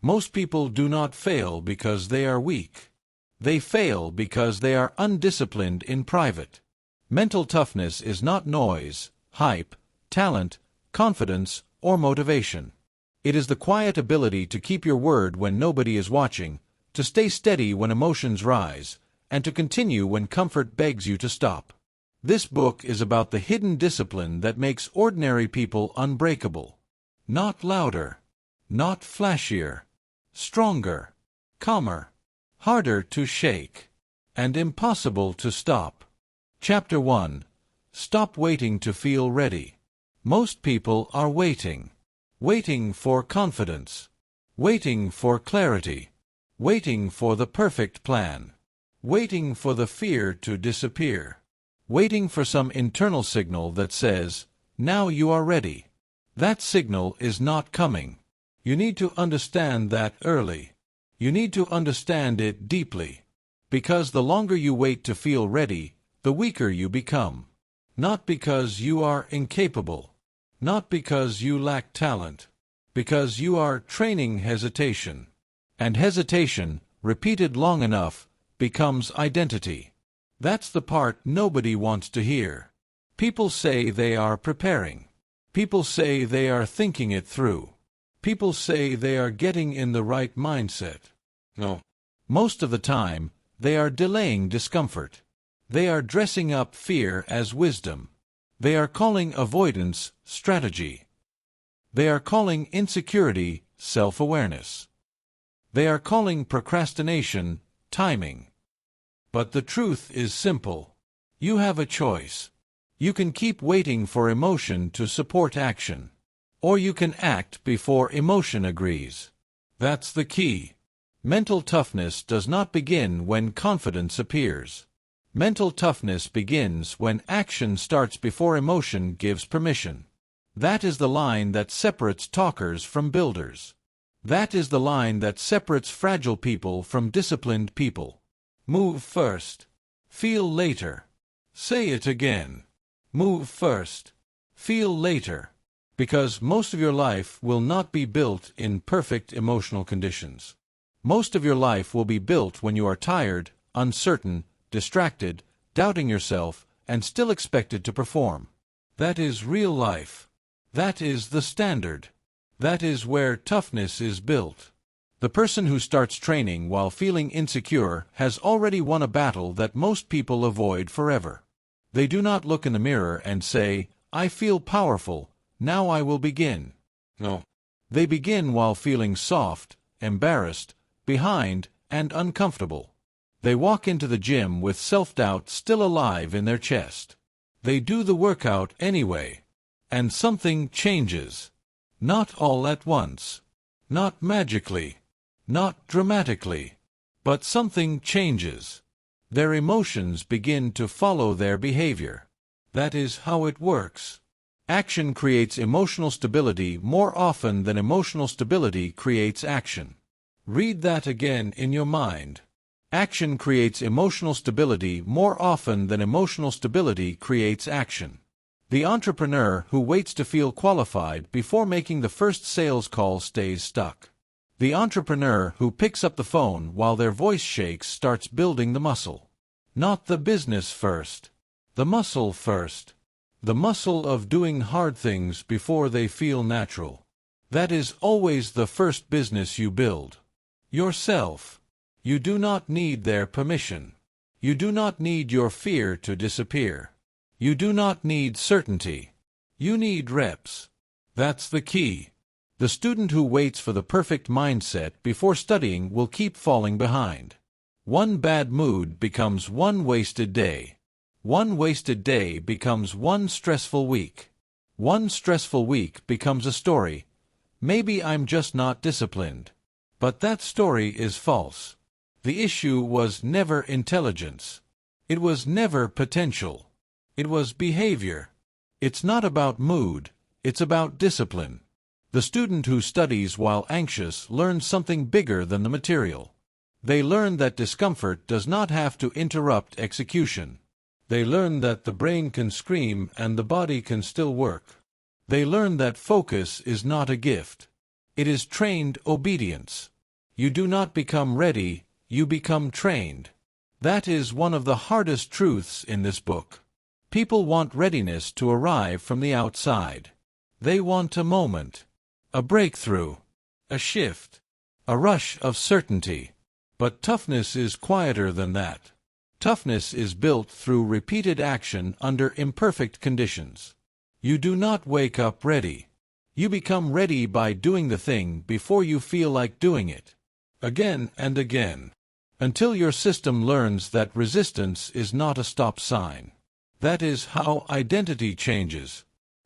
Most people do not fail because they are weak. They fail because they are undisciplined in private. Mental toughness is not noise, hype, talent, confidence, or motivation. It is the quiet ability to keep your word when nobody is watching, to stay steady when emotions rise, and to continue when comfort begs you to stop. This book is about the hidden discipline that makes ordinary people unbreakable. Not louder, not flashier, stronger, calmer, harder to shake, and impossible to stop. Chapter 1. Stop waiting to feel ready. Most people are waiting. Waiting for confidence. Waiting for clarity. Waiting for the perfect plan. Waiting for the fear to disappear. Waiting for some internal signal that says, "Now you are ready." That signal is not coming. You need to understand that early. You need to understand it deeply. Because the longer you wait to feel ready, the weaker you become. Not because you are incapable. Not because you lack talent. Because you are training hesitation. And hesitation, repeated long enough, becomes identity. That's the part nobody wants to hear. People say they are preparing. People say they are thinking it through. People say they are getting in the right mindset. No. Most of the time, they are delaying discomfort. They are dressing up fear as wisdom. They are calling avoidance strategy. They are calling insecurity self-awareness. They are calling procrastination timing. But the truth is simple. You have a choice. You can keep waiting for emotion to support action. Or you can act before emotion agrees. That's the key. Mental toughness does not begin when confidence appears. Mental toughness begins when action starts before emotion gives permission. That is the line that separates talkers from builders. That is the line that separates fragile people from disciplined people. Move first. Feel later. Say it again. Move first. Feel later. Because most of your life will not be built in perfect emotional conditions. Most of your life will be built when you are tired, uncertain, distracted, doubting yourself, and still expected to perform. That is real life. That is the standard. That is where toughness is built. The person who starts training while feeling insecure has already won a battle that most people avoid forever. They do not look in the mirror and say, "I feel powerful, now I will begin." No. They begin while feeling soft, embarrassed, behind, and uncomfortable. They walk into the gym with self-doubt still alive in their chest. They do the workout anyway. And something changes. Not all at once. Not magically. Not dramatically. But something changes. Their emotions begin to follow their behavior. That is how it works. Action creates emotional stability more often than emotional stability creates action. Read that again in your mind. Action creates emotional stability more often than emotional stability creates action. The entrepreneur who waits to feel qualified before making the first sales call stays stuck. The entrepreneur who picks up the phone while their voice shakes starts building the muscle. Not the business first. The muscle first. The muscle of doing hard things before they feel natural. That is always the first business you build. Yourself. You do not need their permission. You do not need your fear to disappear. You do not need certainty. You need reps. That's the key. The student who waits for the perfect mindset before studying will keep falling behind. One bad mood becomes one wasted day. One wasted day becomes one stressful week. One stressful week becomes a story. Maybe I'm just not disciplined. But that story is false. The issue was never intelligence. It was never potential. It was behavior. It's not about mood, it's about discipline. The student who studies while anxious learns something bigger than the material. They learn that discomfort does not have to interrupt execution. They learn that the brain can scream and the body can still work. They learn that focus is not a gift. It is trained obedience. You do not become ready, you become trained. That is one of the hardest truths in this book. People want readiness to arrive from the outside. They want a moment, a breakthrough, a shift, a rush of certainty. But toughness is quieter than that. Toughness is built through repeated action under imperfect conditions. You do not wake up ready. You become ready by doing the thing before you feel like doing it. Again and again. Until your system learns that resistance is not a stop sign. That is how identity changes.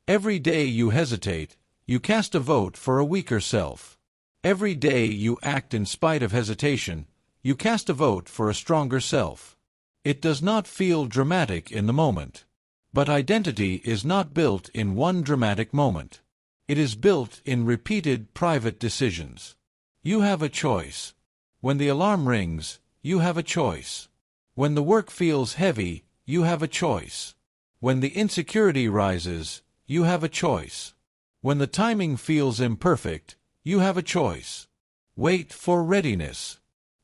Every day you hesitate, you cast a vote for a weaker self. Every day you act in spite of hesitation, you cast a vote for a stronger self. It does not feel dramatic in the moment. But identity is not built in one dramatic moment. It is built in repeated private decisions. You have a choice. When the alarm rings, you have a choice. When the work feels heavy, you have a choice. When the insecurity rises, you have a choice. When the timing feels imperfect, you have a choice. Wait for readiness.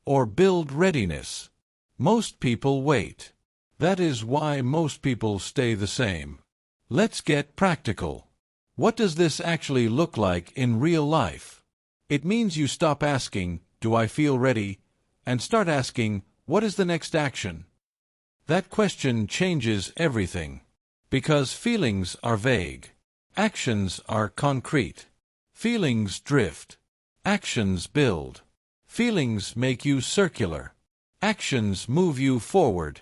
Or build readiness. Most people wait. That is why most people stay the same. Let's get practical. What does this actually look like in real life? It means you stop asking, "Do I feel ready?" and start asking, "What is the next action?" That question changes everything. Because feelings are vague. Actions are concrete. Feelings drift. Actions build. Feelings make you circular. Actions move you forward.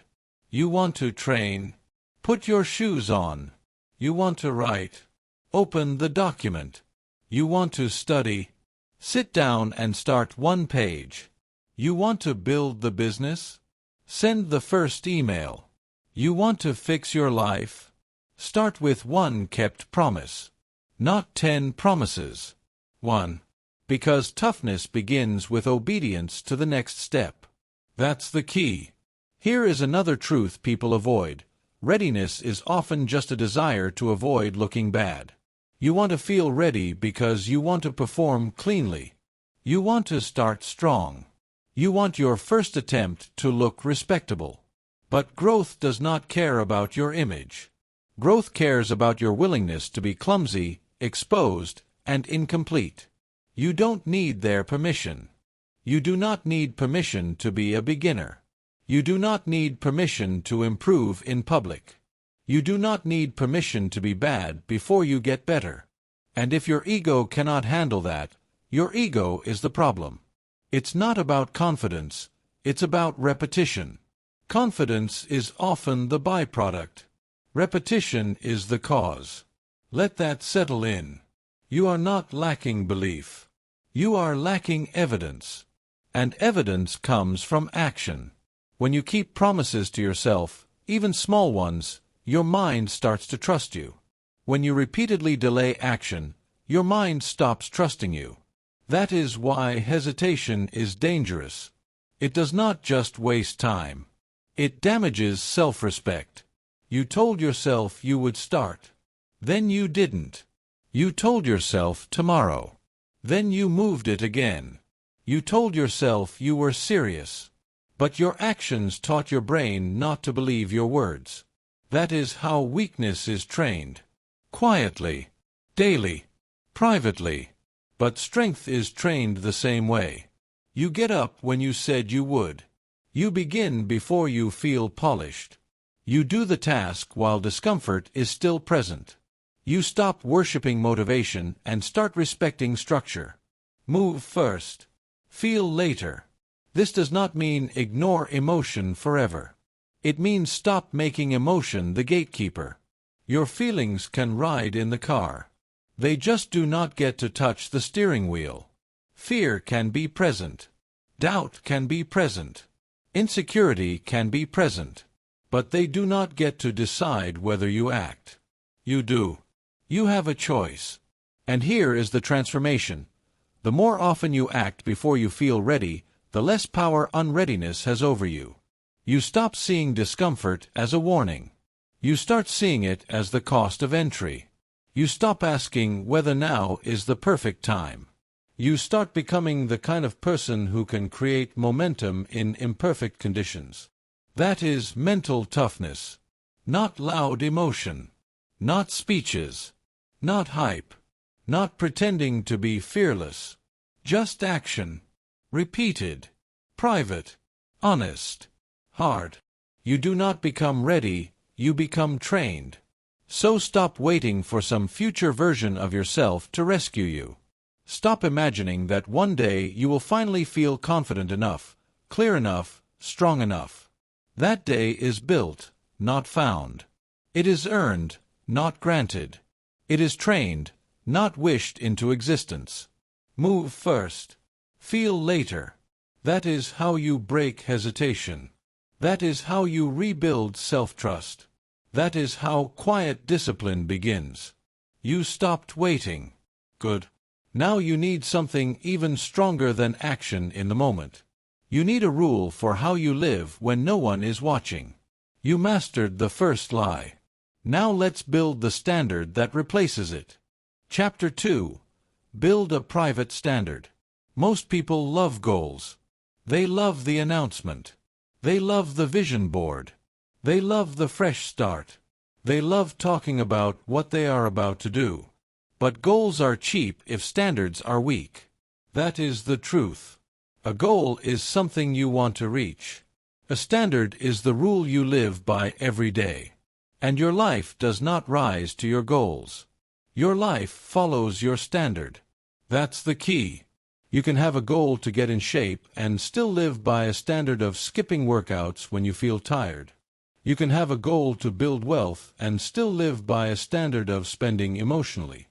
You want to train? Put your shoes on. You want to write? Open the document. You want to study? Sit down and start one page. You want to build the business? Send the first email. You want to fix your life? Start with one kept promise. Not 10 promises. 1. Because toughness begins with obedience to the next step. That's the key. Here is another truth people avoid. Readiness is often just a desire to avoid looking bad. You want to feel ready because you want to perform cleanly. You want to start strong. You want your first attempt to look respectable. But growth does not care about your image. Growth cares about your willingness to be clumsy, exposed, and incomplete. You don't need their permission. You do not need permission to be a beginner. You do not need permission to improve in public. You do not need permission to be bad before you get better. And if your ego cannot handle that, your ego is the problem. It's not about confidence, it's about repetition. Confidence is often the byproduct. Repetition is the cause. Let that settle in. You are not lacking belief. You are lacking evidence. And evidence comes from action. When you keep promises to yourself, even small ones, your mind starts to trust you. When you repeatedly delay action, your mind stops trusting you. That is why hesitation is dangerous. It does not just waste time. It damages self-respect. You told yourself you would start. Then you didn't. You told yourself tomorrow. Then you moved it again. You told yourself you were serious. But your actions taught your brain not to believe your words. That is how weakness is trained. Quietly, daily, privately. But strength is trained the same way. You get up when you said you would. You begin before you feel polished. You do the task while discomfort is still present. You stop worshiping motivation and start respecting structure. Move first. Feel later. This does not mean ignore emotion forever. It means stop making emotion the gatekeeper. Your feelings can ride in the car. They just do not get to touch the steering wheel. Fear can be present. Doubt can be present. Insecurity can be present. But they do not get to decide whether you act. You do. You have a choice. And here is the transformation. The more often you act before you feel ready, the less power unreadiness has over you. You stop seeing discomfort as a warning. You start seeing it as the cost of entry. You stop asking whether now is the perfect time. You start becoming the kind of person who can create momentum in imperfect conditions. That is mental toughness. Not loud emotion. Not speeches. Not hype. Not pretending to be fearless. Just action. Repeated. Private. Honest. Hard. You do not become ready, you become trained. So stop waiting for some future version of yourself to rescue you. Stop imagining that one day you will finally feel confident enough, clear enough, strong enough. That day is built, not found. It is earned, not granted. It is trained, not wished into existence. Move first. Feel later. That is how you break hesitation. That is how you rebuild self-trust. That is how quiet discipline begins. You stopped waiting. Good. Now you need something even stronger than action in the moment. You need a rule for how you live when no one is watching. You mastered the first lie. Now let's build the standard that replaces it. Chapter 2. Build a private standard. Most people love goals. They love the announcement. They love the vision board. They love the fresh start. They love talking about what they are about to do. But goals are cheap if standards are weak. That is the truth. A goal is something you want to reach. A standard is the rule you live by every day. And your life does not rise to your goals. Your life follows your standard. That's the key. You can have a goal to get in shape and still live by a standard of skipping workouts when you feel tired. You can have a goal to build wealth and still live by a standard of spending emotionally.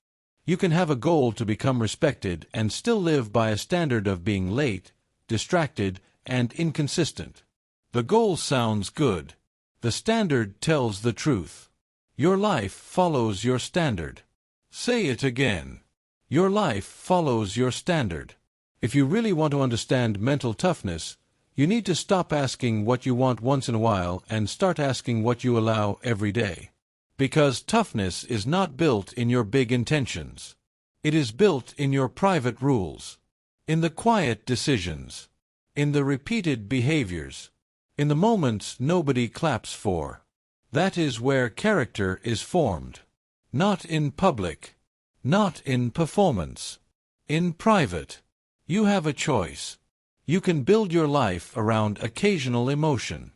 You can have a goal to become respected and still live by a standard of being late, distracted, and inconsistent. The goal sounds good. The standard tells the truth. Your life follows your standard. Say it again. Your life follows your standard. If you really want to understand mental toughness, you need to stop asking what you want once in a while and start asking what you allow every day. Because toughness is not built in your big intentions. It is built in your private rules. In the quiet decisions. In the repeated behaviors. In the moments nobody claps for. That is where character is formed. Not in public. Not in performance. In private. You have a choice. You can build your life around occasional emotion.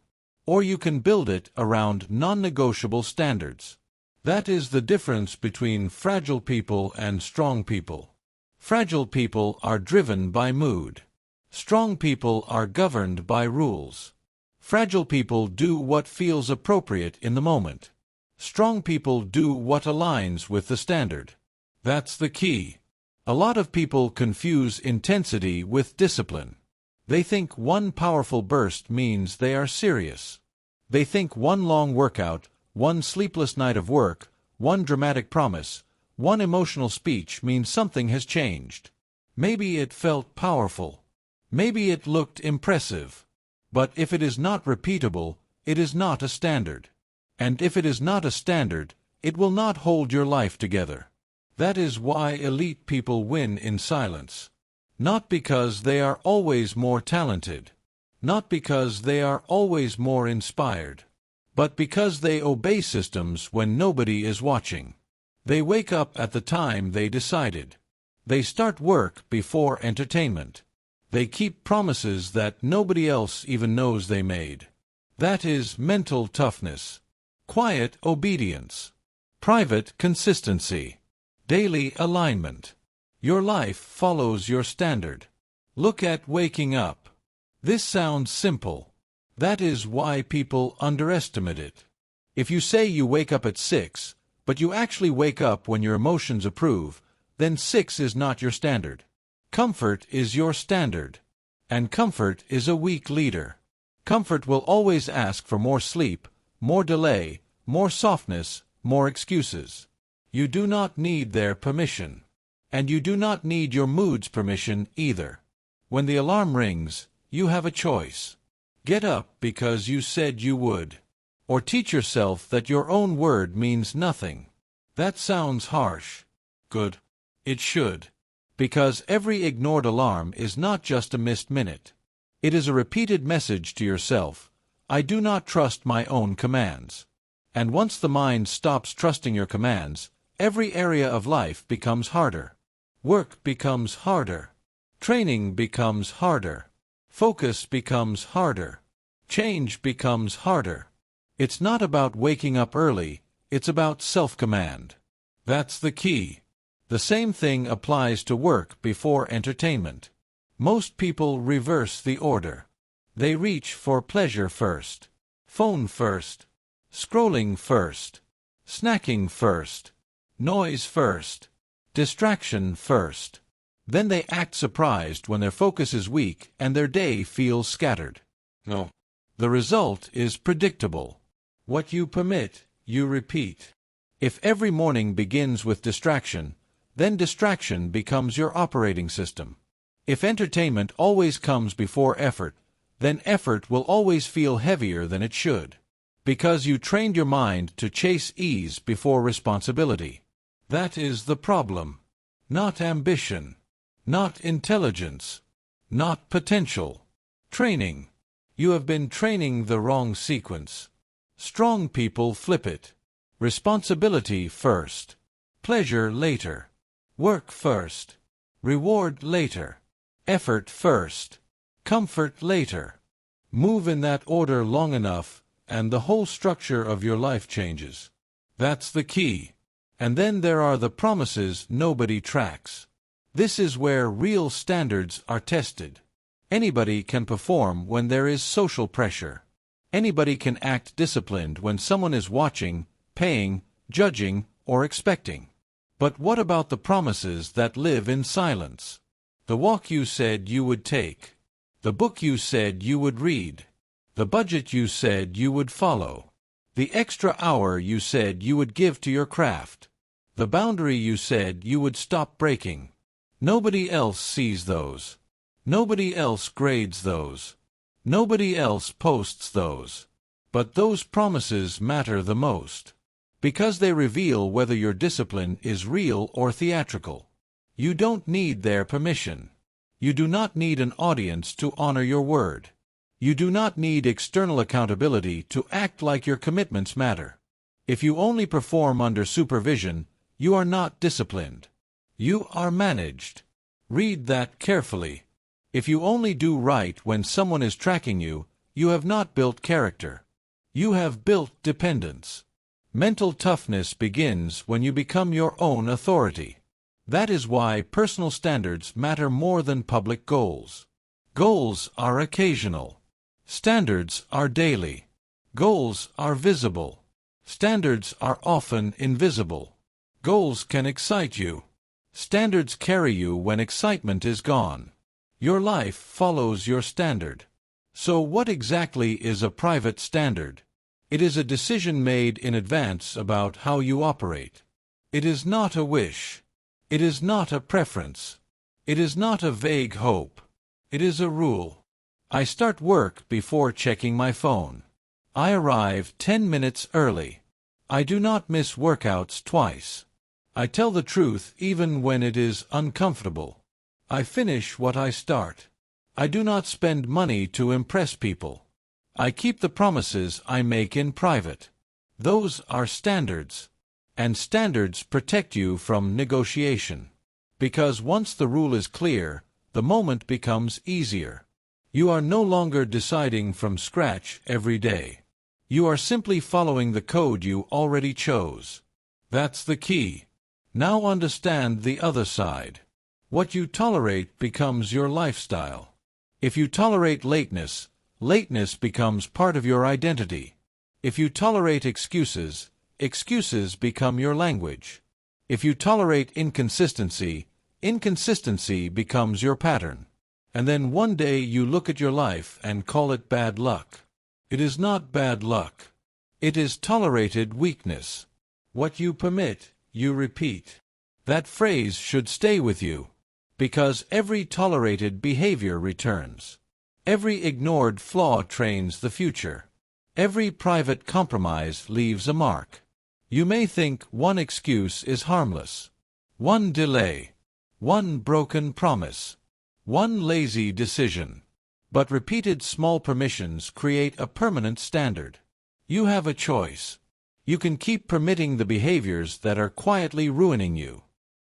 Or you can build it around non-negotiable standards. That is the difference between fragile people and strong people. Fragile people are driven by mood. Strong people are governed by rules. Fragile people do what feels appropriate in the moment. Strong people do what aligns with the standard. That's the key. A lot of people confuse intensity with discipline. They think one powerful burst means they are serious. They think one long workout, one sleepless night of work, one dramatic promise, one emotional speech means something has changed. Maybe it felt powerful. Maybe it looked impressive. But if it is not repeatable, it is not a standard. And if it is not a standard, it will not hold your life together. That is why elite people win in silence. Not because they are always more talented. Not because they are always more inspired. But because they obey systems when nobody is watching. They wake up at the time they decided. They start work before entertainment. They keep promises that nobody else even knows they made. That is mental toughness. Quiet obedience. Private consistency. Daily alignment. Your life follows your standard. Look at waking up. This sounds simple. That is why people underestimate it. If you say you wake up at 6, but you actually wake up when your emotions approve, then 6 is not your standard. Comfort is your standard. And comfort is a weak leader. Comfort will always ask for more sleep, more delay, more softness, more excuses. You do not need their permission. And you do not need your mood's permission either. When the alarm rings, you have a choice. Get up because you said you would. Or teach yourself that your own word means nothing. That sounds harsh. Good. It should. Because every ignored alarm is not just a missed minute. It is a repeated message to yourself, I do not trust my own commands. And once the mind stops trusting your commands, every area of life becomes harder. Work becomes harder. Training becomes harder. Focus becomes harder. Change becomes harder. It's not about waking up early, it's about self-command. That's the key. The same thing applies to work before entertainment. Most people reverse the order. They reach for pleasure first, phone first, scrolling first, snacking first, noise first, distraction first. Then they act surprised when their focus is weak and their day feels scattered. No. The result is predictable. What you permit, you repeat. If every morning begins with distraction, then distraction becomes your operating system. If entertainment always comes before effort, then effort will always feel heavier than it should. Because you trained your mind to chase ease before responsibility. That is the problem. Not ambition. Not intelligence. Not potential. Training. You have been training the wrong sequence. Strong people flip it. Responsibility first. Pleasure later. Work first. Reward later. Effort first. Comfort later. Move in that order long enough, and the whole structure of your life changes. That's the key. And then there are the promises nobody tracks. This is where real standards are tested. Anybody can perform when there is social pressure. Anybody can act disciplined when someone is watching, paying, judging, or expecting. But what about the promises that live in silence? The walk you said you would take. The book you said you would read. The budget you said you would follow. The extra hour you said you would give to your craft. The boundary you said you would stop breaking. Nobody else sees those. Nobody else grades those. Nobody else posts those. But those promises matter the most. Because they reveal whether your discipline is real or theatrical. You don't need their permission. You do not need an audience to honor your word. You do not need external accountability to act like your commitments matter. If you only perform under supervision, you are not disciplined. You are managed. Read that carefully. If you only do right when someone is tracking you, you have not built character. You have built dependence. Mental toughness begins when you become your own authority. That is why personal standards matter more than public goals. Goals are occasional. Standards are daily. Goals are visible. Standards are often invisible. Goals can excite you. Standards carry you when excitement is gone. Your life follows your standard. So what exactly is a private standard? It is a decision made in advance about how you operate. It is not a wish. It is not a preference. It is not a vague hope. It is a rule. I start work before checking my phone. I arrive 10 minutes early. I do not miss workouts twice. I tell the truth even when it is uncomfortable. I finish what I start. I do not spend money to impress people. I keep the promises I make in private. Those are standards. And standards protect you from negotiation. Because once the rule is clear, the moment becomes easier. You are no longer deciding from scratch every day. You are simply following the code you already chose. That's the key. Now understand the other side. What you tolerate becomes your lifestyle. If you tolerate lateness, lateness becomes part of your identity. If you tolerate excuses, excuses become your language. If you tolerate inconsistency, inconsistency becomes your pattern. And then one day you look at your life and call it bad luck. It is not bad luck. It is tolerated weakness. What you permit, you repeat. That phrase should stay with you. Because every tolerated behavior returns. Every ignored flaw trains the future. Every private compromise leaves a mark. You may think one excuse is harmless. One delay. one broken promise, one lazy decision. But repeated small permissions create a permanent standard. You have a choice. You can keep permitting the behaviors that are quietly ruining you.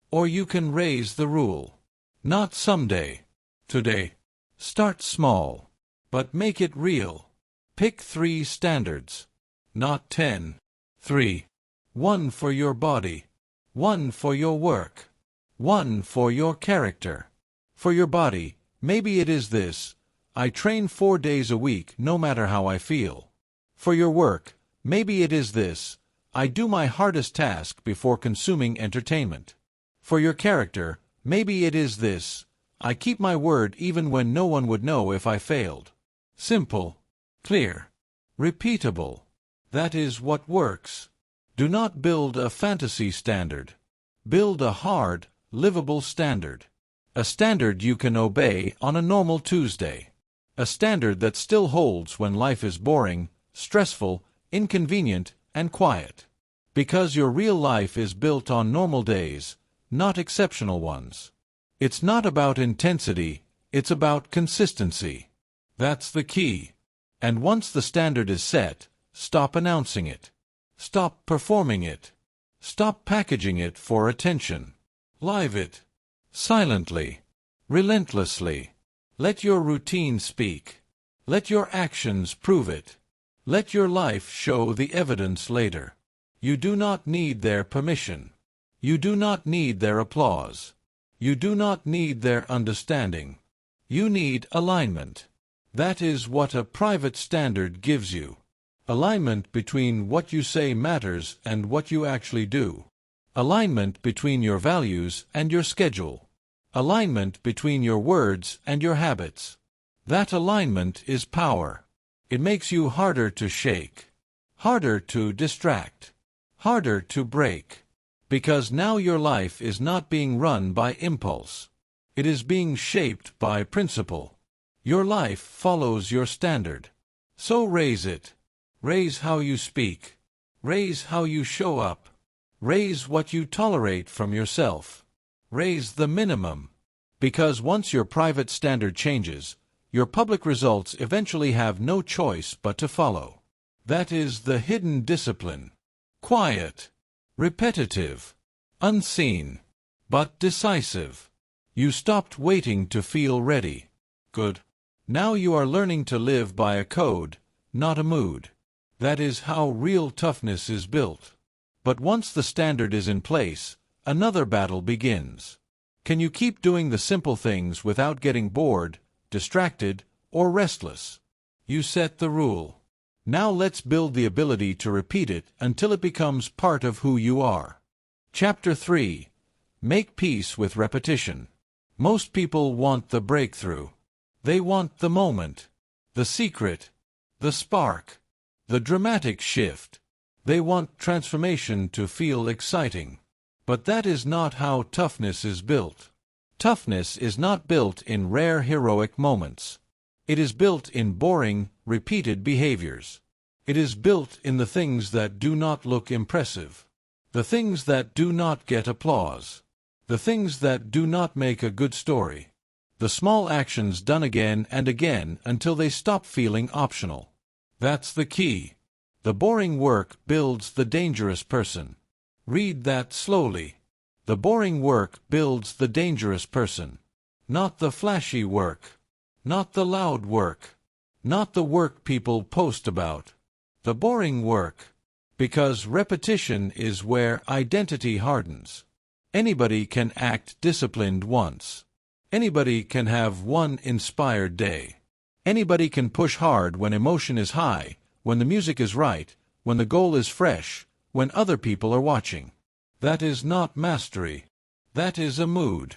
Or you can raise the rule. Not someday. Today. Start small. But make it real. Pick 3 standards. Not 10. 3. 1 for your body. 1 for your work. 1 for your character. For your body, maybe it is this: I train 4 days a week no matter how I feel. For your work, maybe it is this: I do my hardest task before consuming entertainment. For your character, maybe it is this: I keep my word even when no one would know if I failed. Simple, clear, repeatable. That is what works. Do not build a fantasy standard. Build a hard, livable standard. A standard you can obey on a normal Tuesday. A standard that still holds when life is boring, stressful, inconvenient, and quiet. Because your real life is built on normal days, not exceptional ones. It's not about intensity, it's about consistency. That's the key. And once the standard is set, stop announcing it. Stop performing it. Stop packaging it for attention. Live it. Silently. Relentlessly. Let your routine speak. Let your actions prove it. Let your life show the evidence later. You do not need their permission. You do not need their applause. You do not need their understanding. You need alignment. That is what a private standard gives you. Alignment between what you say matters and what you actually do. Alignment between your values and your schedule. Alignment between your words and your habits. That alignment is power. It makes you harder to shake, harder to distract, harder to break. Because now your life is not being run by impulse. It is being shaped by principle. Your life follows your standard. So raise it. Raise how you speak. Raise how you show up. Raise what you tolerate from yourself. Raise the minimum. Because once your private standard changes, your public results eventually have no choice but to follow. That is the hidden discipline. Quiet. Repetitive. Unseen. But decisive. You stopped waiting to feel ready. Good. Now you are learning to live by a code, not a mood. That is how real toughness is built. But once the standard is in place, another battle begins. Can you keep doing the simple things without getting bored, distracted, or restless? You set the rule. Now let's build the ability to repeat it until it becomes part of who you are. Chapter 3. Make peace with repetition. Most people want the breakthrough. They want the moment, the secret, the spark, the dramatic shift. They want transformation to feel exciting. But that is not how toughness is built. Toughness is not built in rare heroic moments. It is built in boring, repeated behaviors. It is built in the things that do not look impressive. The things that do not get applause. The things that do not make a good story. The small actions done again and again until they stop feeling optional. That's the key. The boring work builds the dangerous person. Read that slowly. The boring work builds the dangerous person. Not the flashy work. Not the loud work. Not the work people post about. The boring work. Because repetition is where identity hardens. Anybody can act disciplined once. Anybody can have one inspired day. Anybody can push hard when emotion is high, when the music is right, when the goal is fresh, when other people are watching. That is not mastery. That is a mood.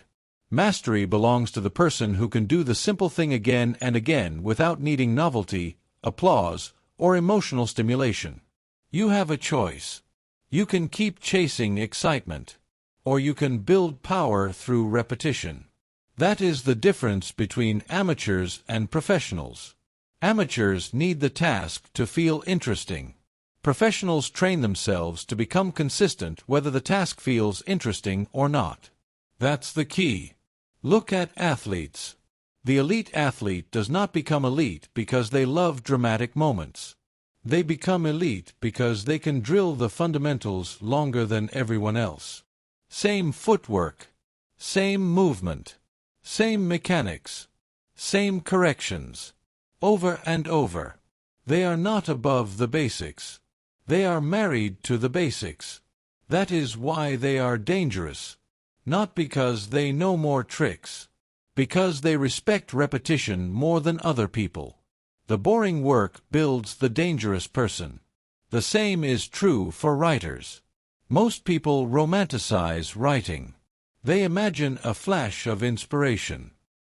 Mastery belongs to the person who can do the simple thing again and again without needing novelty, applause, or emotional stimulation. You have a choice. You can keep chasing excitement, or you can build power through repetition. That is the difference between amateurs and professionals. Amateurs need the task to feel interesting. Professionals train themselves to become consistent whether the task feels interesting or not. That's the key. Look at athletes. The elite athlete does not become elite because they love dramatic moments. They become elite because they can drill the fundamentals longer than everyone else. Same footwork, same movement, same mechanics, same corrections, over and over. They are not above the basics. They are married to the basics. That is why they are dangerous. Not because they know more tricks. Because they respect repetition more than other people. The boring work builds the dangerous person. The same is true for writers. Most people romanticize writing. They imagine a flash of inspiration,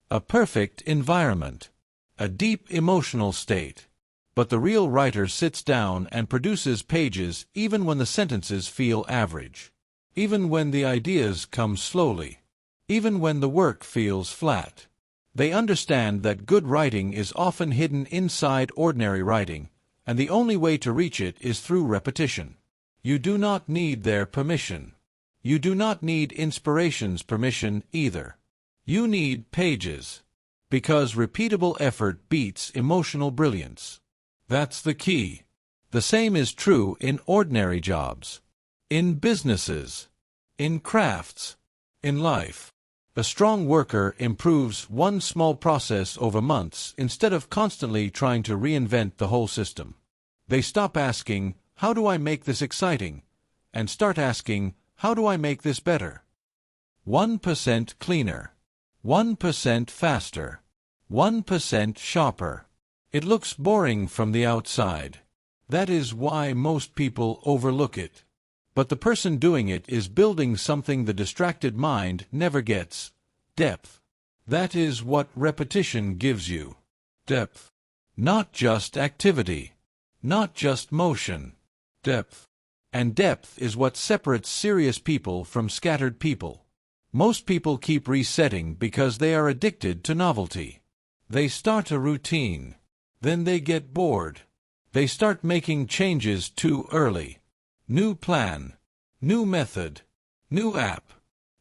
a perfect environment, a deep emotional state. But the real writer sits down and produces pages even when the sentences feel average, even when the ideas come slowly, even when the work feels flat. They understand that good writing is often hidden inside ordinary writing, and the only way to reach it is through repetition. You do not need their permission. You do not need inspiration's permission either. You need pages. Because repeatable effort beats emotional brilliance. That's the key. The same is true in ordinary jobs, in businesses, in crafts, in life. A strong worker improves one small process over months instead of constantly trying to reinvent the whole system. They stop asking, "How do I make this exciting?" and start asking, "How do I make this better?" 1% cleaner, 1% faster, 1% sharper. It looks boring from the outside. That is why most people overlook it. But the person doing it is building something the distracted mind never gets: depth. That is what repetition gives you. Depth. Not just activity. Not just motion. Depth. And depth is what separates serious people from scattered people. Most people keep resetting because they are addicted to novelty. They start a routine. Then they get bored. They start making changes too early. New plan, new method, new app,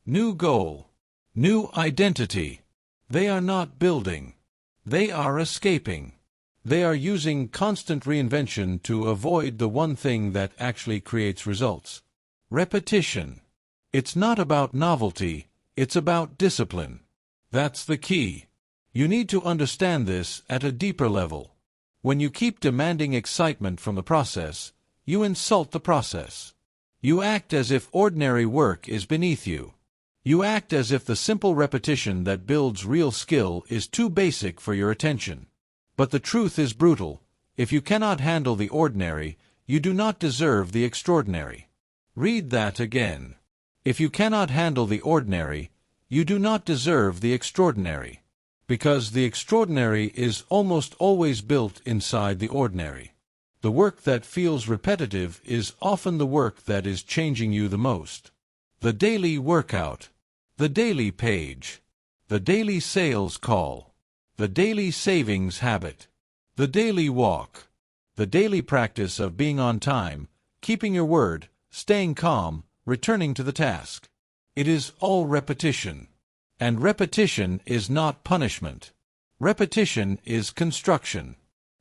new goal, new identity. They are not building. They are escaping. They are using constant reinvention to avoid the one thing that actually creates results: repetition. It's not about novelty, it's about discipline. That's the key. You need to understand this at a deeper level. When you keep demanding excitement from the process, you insult the process. You act as if ordinary work is beneath you. You act as if the simple repetition that builds real skill is too basic for your attention. But the truth is brutal. If you cannot handle the ordinary, you do not deserve the extraordinary. Read that again. If you cannot handle the ordinary, you do not deserve the extraordinary. Because the extraordinary is almost always built inside the ordinary. The work that feels repetitive is often the work that is changing you the most. The daily workout, the daily page, the daily sales call, the daily savings habit, the daily walk, the daily practice of being on time, keeping your word, staying calm, returning to the task. It is all repetition. And repetition is not punishment. Repetition is construction.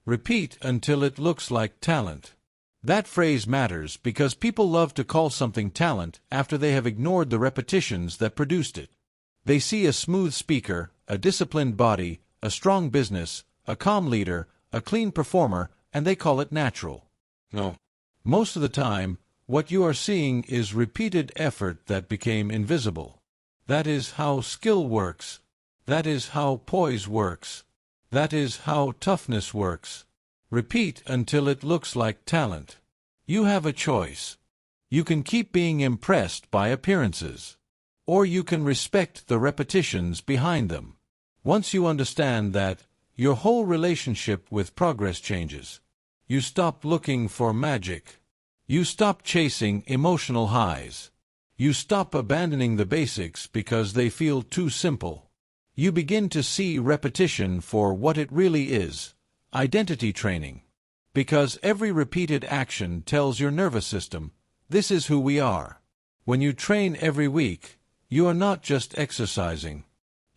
Repeat until it looks like talent. That phrase matters because people love to call something talent after they have ignored the repetitions that produced it. They see a smooth speaker, a disciplined body, a strong business, a calm leader, a clean performer, and they call it natural. No. Most of the time, what you are seeing is repeated effort that became invisible. That is how skill works. That is how poise works. That is how toughness works. Repeat until it looks like talent. You have a choice. You can keep being impressed by appearances, or you can respect the repetitions behind them. Once you understand that, your whole relationship with progress changes. You stop looking for magic. You stop chasing emotional highs. You stop abandoning the basics because they feel too simple. You begin to see repetition for what it really is: identity training. Because every repeated action tells your nervous system, this is who we are. When you train every week, you are not just exercising.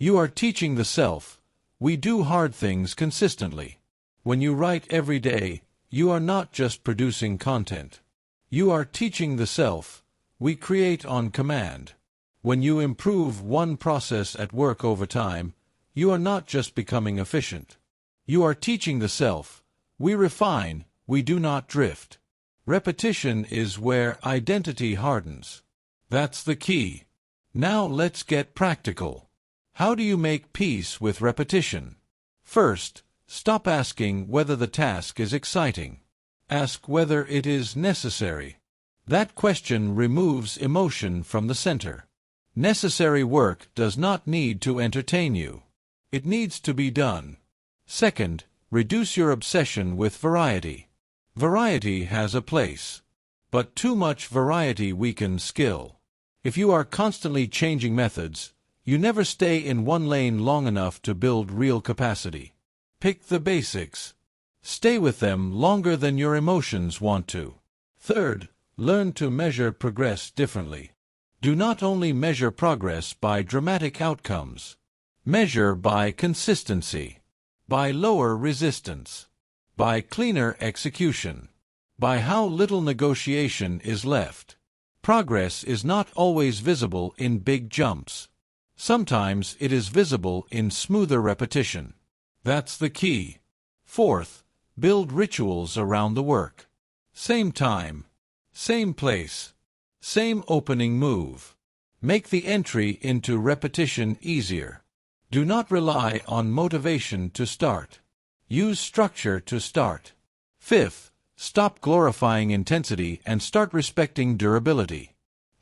You are teaching the self, we do hard things consistently. When you write every day, you are not just producing content. You are teaching the self, we create on command. When you improve one process at work over time, you are not just becoming efficient. You are teaching the self, we refine, we do not drift. Repetition is where identity hardens. That's the key. Now let's get practical. How do you make peace with repetition? First, stop asking whether the task is exciting. Ask whether it is necessary. That question removes emotion from the center. Necessary work does not need to entertain you. It needs to be done. Second, reduce your obsession with variety. Variety has a place. But too much variety weakens skill. If you are constantly changing methods, you never stay in one lane long enough to build real capacity. Pick the basics. Stay with them longer than your emotions want to. Third, learn to measure progress differently. Do not only measure progress by dramatic outcomes. Measure by consistency, by lower resistance, by cleaner execution, by how little negotiation is left. Progress is not always visible in big jumps. Sometimes it is visible in smoother repetition. That's the key. Fourth, build rituals around the work. Same time, same place, same opening move. Make the entry into repetition easier. Do not rely on motivation to start. Use structure to start. Fifth, stop glorifying intensity and start respecting durability.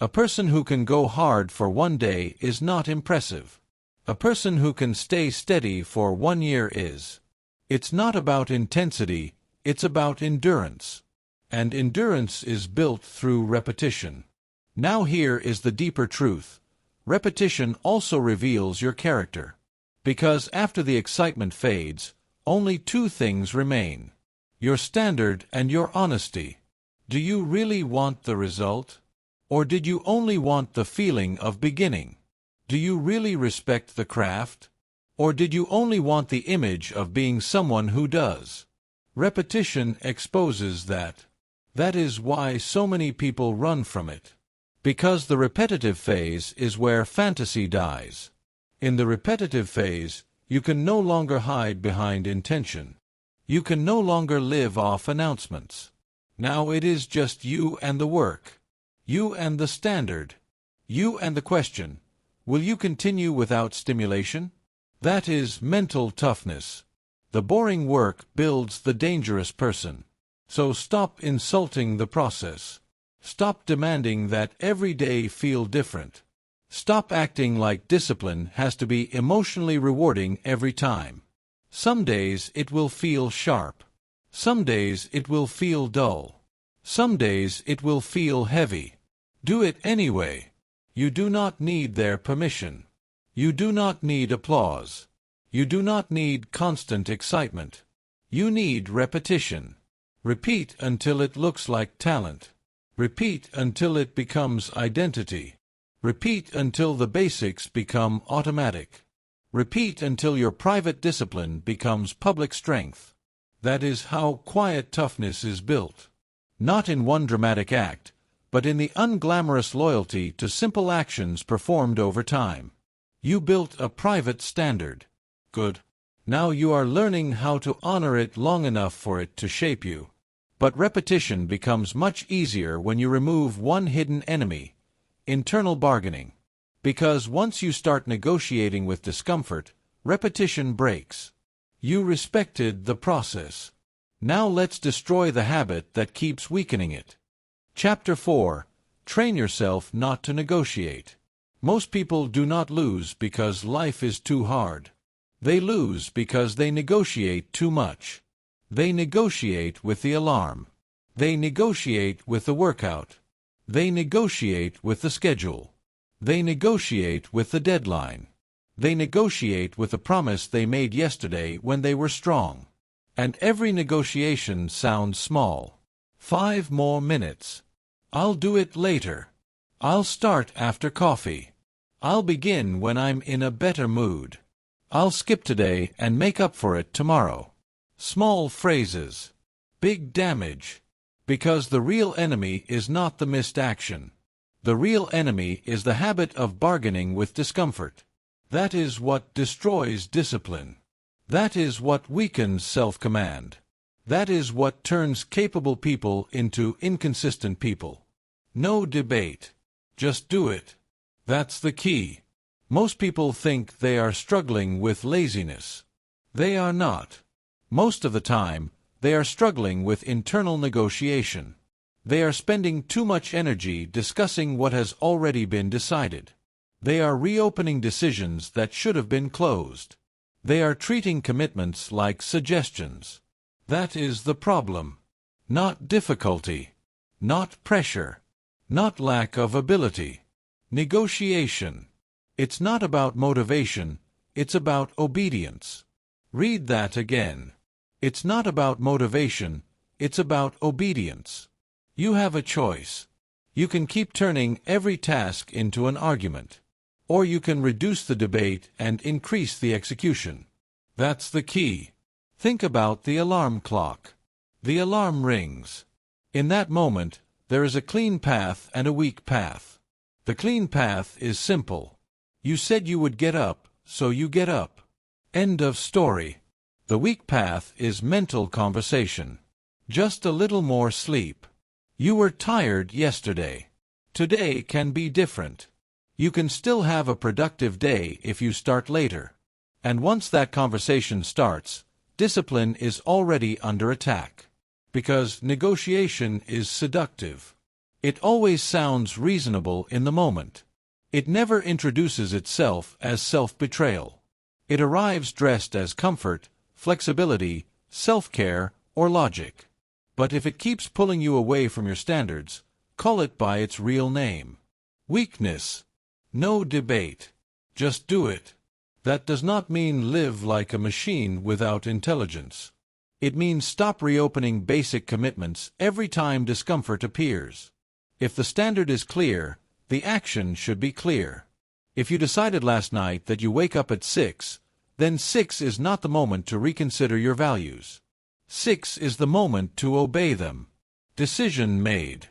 A person who can go hard for one day is not impressive. A person who can stay steady for 1 year is. It's not about intensity, it's about endurance. And endurance is built through repetition. Now here is the deeper truth. Repetition also reveals your character. Because after the excitement fades, only two things remain. Your standard and your honesty. Do you really want the result? Or did you only want the feeling of beginning? Do you really respect the craft? Or did you only want the image of being someone who does? Repetition exposes that. That is why so many people run from it. Because the repetitive phase is where fantasy dies. In the repetitive phase, you can no longer hide behind intention. You can no longer live off announcements. Now it is just you and the work. You and the standard. You and the question. Will you continue without stimulation? That is mental toughness. The boring work builds the dangerous person. So stop insulting the process. Stop demanding that every day feel different. Stop acting like discipline has to be emotionally rewarding every time. Some days it will feel sharp. Some days it will feel dull. Some days it will feel heavy. Do it anyway. You do not need their permission. You do not need applause. You do not need constant excitement. You need repetition. Repeat until it looks like talent. Repeat until it becomes identity. Repeat until the basics become automatic. Repeat until your private discipline becomes public strength. That is how quiet toughness is built. Not in one dramatic act, but in the unglamorous loyalty to simple actions performed over time. You built a private standard. Good. Now you are learning how to honor it long enough for it to shape you. But repetition becomes much easier when you remove one hidden enemy, internal bargaining. Because once you start negotiating with discomfort, repetition breaks. You respected the process. Now let's destroy the habit that keeps weakening it. Chapter 4. Train yourself not to negotiate. Most people do not lose because life is too hard. They lose because they negotiate too much. They negotiate with the alarm. They negotiate with the workout. They negotiate with the schedule. They negotiate with the deadline. They negotiate with the promise they made yesterday when they were strong. And every negotiation sounds small. 5 more minutes. I'll do it later. I'll start after coffee. I'll begin when I'm in a better mood. I'll skip today and make up for it tomorrow. Small phrases. Big damage. Because the real enemy is not the missed action. The real enemy is the habit of bargaining with discomfort. That is what destroys discipline. That is what weakens self-command. That is what turns capable people into inconsistent people. No debate. Just do it. That's the key. Most people think they are struggling with laziness. They are not. Most of the time, they are struggling with internal negotiation. They are spending too much energy discussing what has already been decided. They are reopening decisions that should have been closed. They are treating commitments like suggestions. That is the problem. Not difficulty. Not pressure. Not lack of ability. Negotiation. It's not about motivation, it's about obedience. Read that again. It's not about motivation, it's about obedience. You have a choice. You can keep turning every task into an argument. Or you can reduce the debate and increase the execution. That's the key. Think about the alarm clock. The alarm rings. In that moment, there is a clean path and a weak path. The clean path is simple. You said you would get up, so you get up. End of story. The weak path is mental conversation. Just a little more sleep. You were tired yesterday. Today can be different. You can still have a productive day if you start later. And once that conversation starts, discipline is already under attack. Because negotiation is seductive. It always sounds reasonable in the moment. It never introduces itself as self-betrayal. It arrives dressed as comfort, flexibility, self-care, or logic. But if it keeps pulling you away from your standards, call it by its real name. Weakness. No debate. Just do it. That does not mean live like a machine without intelligence. It means stop reopening basic commitments every time discomfort appears. If the standard is clear, the action should be clear. If you decided last night that you wake up at 6, then 6 is not the moment to reconsider your values. 6 is the moment to obey them. Decision made.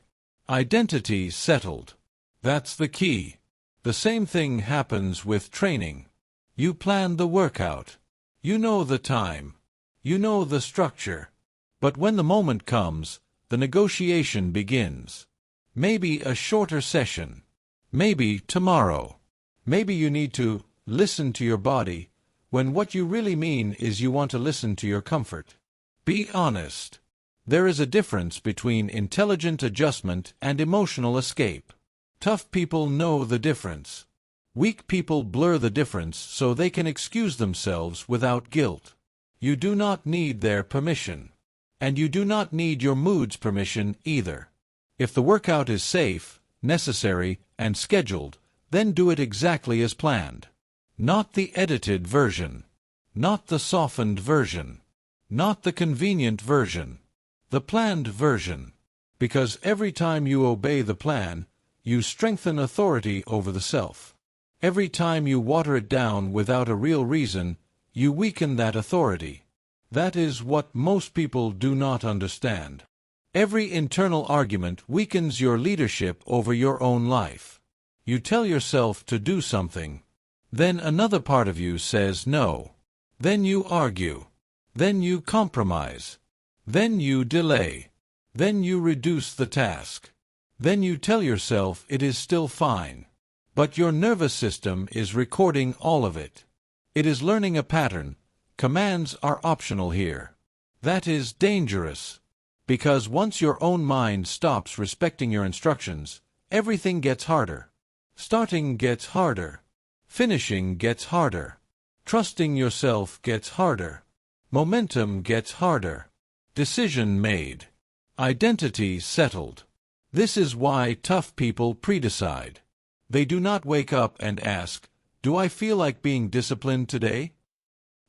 Identity settled. That's the key. The same thing happens with training. You plan the workout. You know the time. You know the structure. But when the moment comes, the negotiation begins. Maybe a shorter session. Maybe tomorrow. Maybe you need to listen to your body, when what you really mean is you want to listen to your comfort. Be honest. There is a difference between intelligent adjustment and emotional escape. Tough people know the difference. Weak people blur the difference so they can excuse themselves without guilt. You do not need their permission. And you do not need your mood's permission either. If the workout is safe, necessary, and scheduled, then do it exactly as planned. Not the edited version. Not the softened version. Not the convenient version. The planned version. Because every time you obey the plan, you strengthen authority over the self. Every time you water it down without a real reason, you weaken that authority. That is what most people do not understand. Every internal argument weakens your leadership over your own life. You tell yourself to do something. Then another part of you says no. Then you argue. Then you compromise. Then you delay. Then you reduce the task. Then you tell yourself it is still fine. But your nervous system is recording all of it. It is learning a pattern. Commands are optional here. That is dangerous. Because once your own mind stops respecting your instructions, everything gets harder. Starting gets harder. Finishing gets harder. Trusting yourself gets harder. Momentum gets harder. Decision made. Identity settled. This is why tough people predecide. They do not wake up and ask, "Do I feel like being disciplined today?"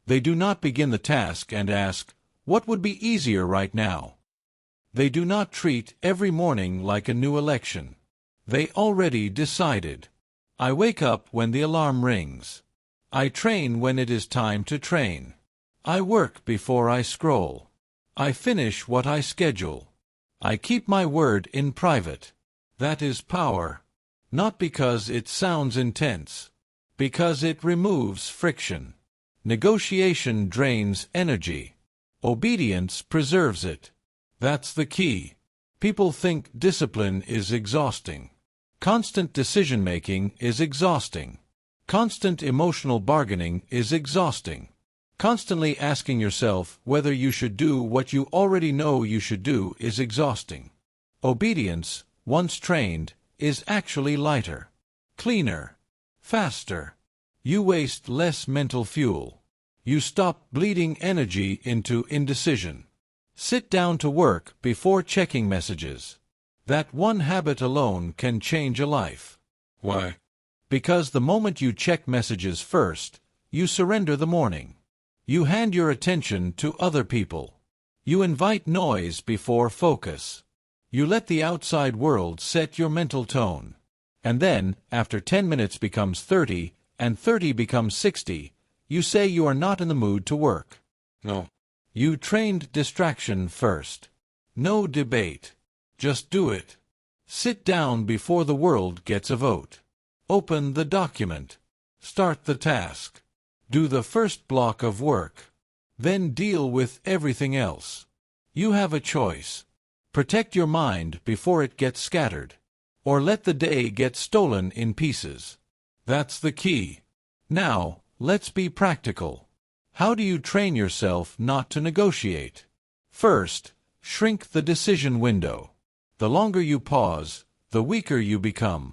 They do not begin the task and ask, "What would be easier right now?" They do not treat every morning like a new election. They already decided. I wake up when the alarm rings. I train when it is time to train. I work before I scroll. I finish what I schedule. I keep my word in private. That is power. Not because it sounds intense. Because it removes friction. Negotiation drains energy. Obedience preserves it. That's the key. People think discipline is exhausting. Constant decision-making is exhausting. Constant emotional bargaining is exhausting. Constantly asking yourself whether you should do what you already know you should do is exhausting. Obedience, once trained, is actually lighter, cleaner, faster. You waste less mental fuel. You stop bleeding energy into indecision. Sit down to work before checking messages. That one habit alone can change a life. Why? Because the moment you check messages first, you surrender the morning. You hand your attention to other people. You invite noise before focus. You let the outside world set your mental tone. And then, after 10 minutes becomes 30, and 30 becomes 60, you say you are not in the mood to work. No. You trained distraction first. No debate. Just do it. Sit down before the world gets a vote. Open the document. Start the task. Do the first block of work. Then deal with everything else. You have a choice. Protect your mind before it gets scattered. Or let the day get stolen in pieces. That's the key. Now, let's be practical. How do you train yourself not to negotiate? First, shrink the decision window. The longer you pause, the weaker you become.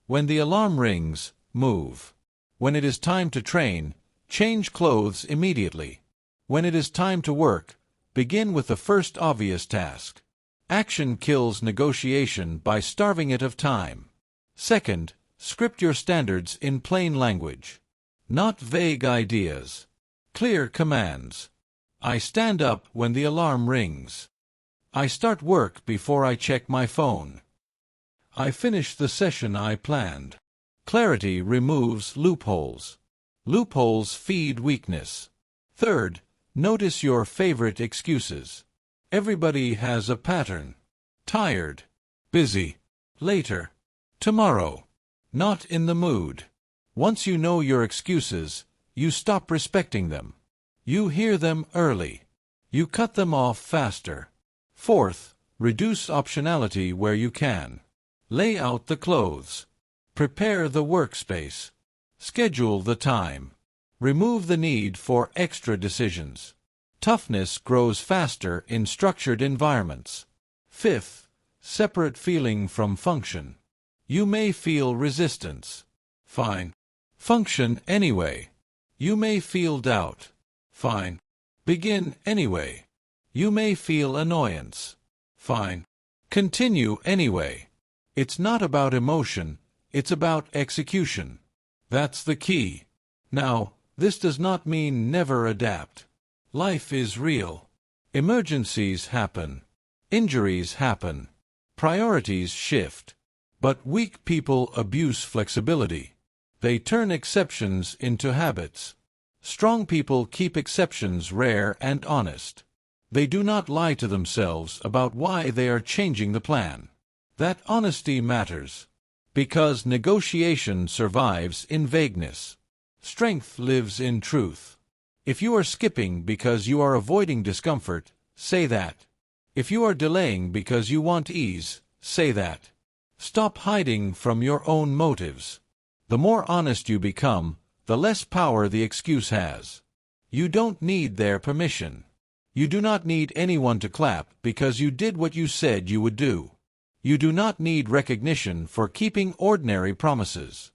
When the alarm rings, move. When it is time to train, change clothes immediately. When it is time to work, begin with the first obvious task. Action kills negotiation by starving it of time. Second, script your standards in plain language. Not vague ideas. Clear commands. I stand up when the alarm rings. I start work before I check my phone. I finish the session I planned. Clarity removes loopholes. Loopholes feed weakness. Third, notice your favorite excuses. Everybody has a pattern. Tired. Busy. Later. Tomorrow. Not in the mood. Once you know your excuses, you stop respecting them. You hear them early. You cut them off faster. Fourth, reduce optionality where you can. Lay out the clothes. Prepare the workspace. Schedule the time. Remove the need for extra decisions. Toughness grows faster in structured environments. Fifth, separate feeling from function. You may feel resistance. Fine. Function anyway. You may feel doubt. Fine. Begin anyway. You may feel annoyance. Fine. Continue anyway. It's not about emotion, it's about execution. That's the key. Now, this does not mean never adapt. Life is real. Emergencies happen. Injuries happen. Priorities shift. But weak people abuse flexibility. They turn exceptions into habits. Strong people keep exceptions rare and honest. They do not lie to themselves about why they are changing the plan. That honesty matters. Because negotiation survives in vagueness. Strength lives in truth. If you are skipping because you are avoiding discomfort, say that. If you are delaying because you want ease, say that. Stop hiding from your own motives. The more honest you become, the less power the excuse has. You don't need their permission. You do not need anyone to clap because you did what you said you would do. You do not need recognition for keeping ordinary promises.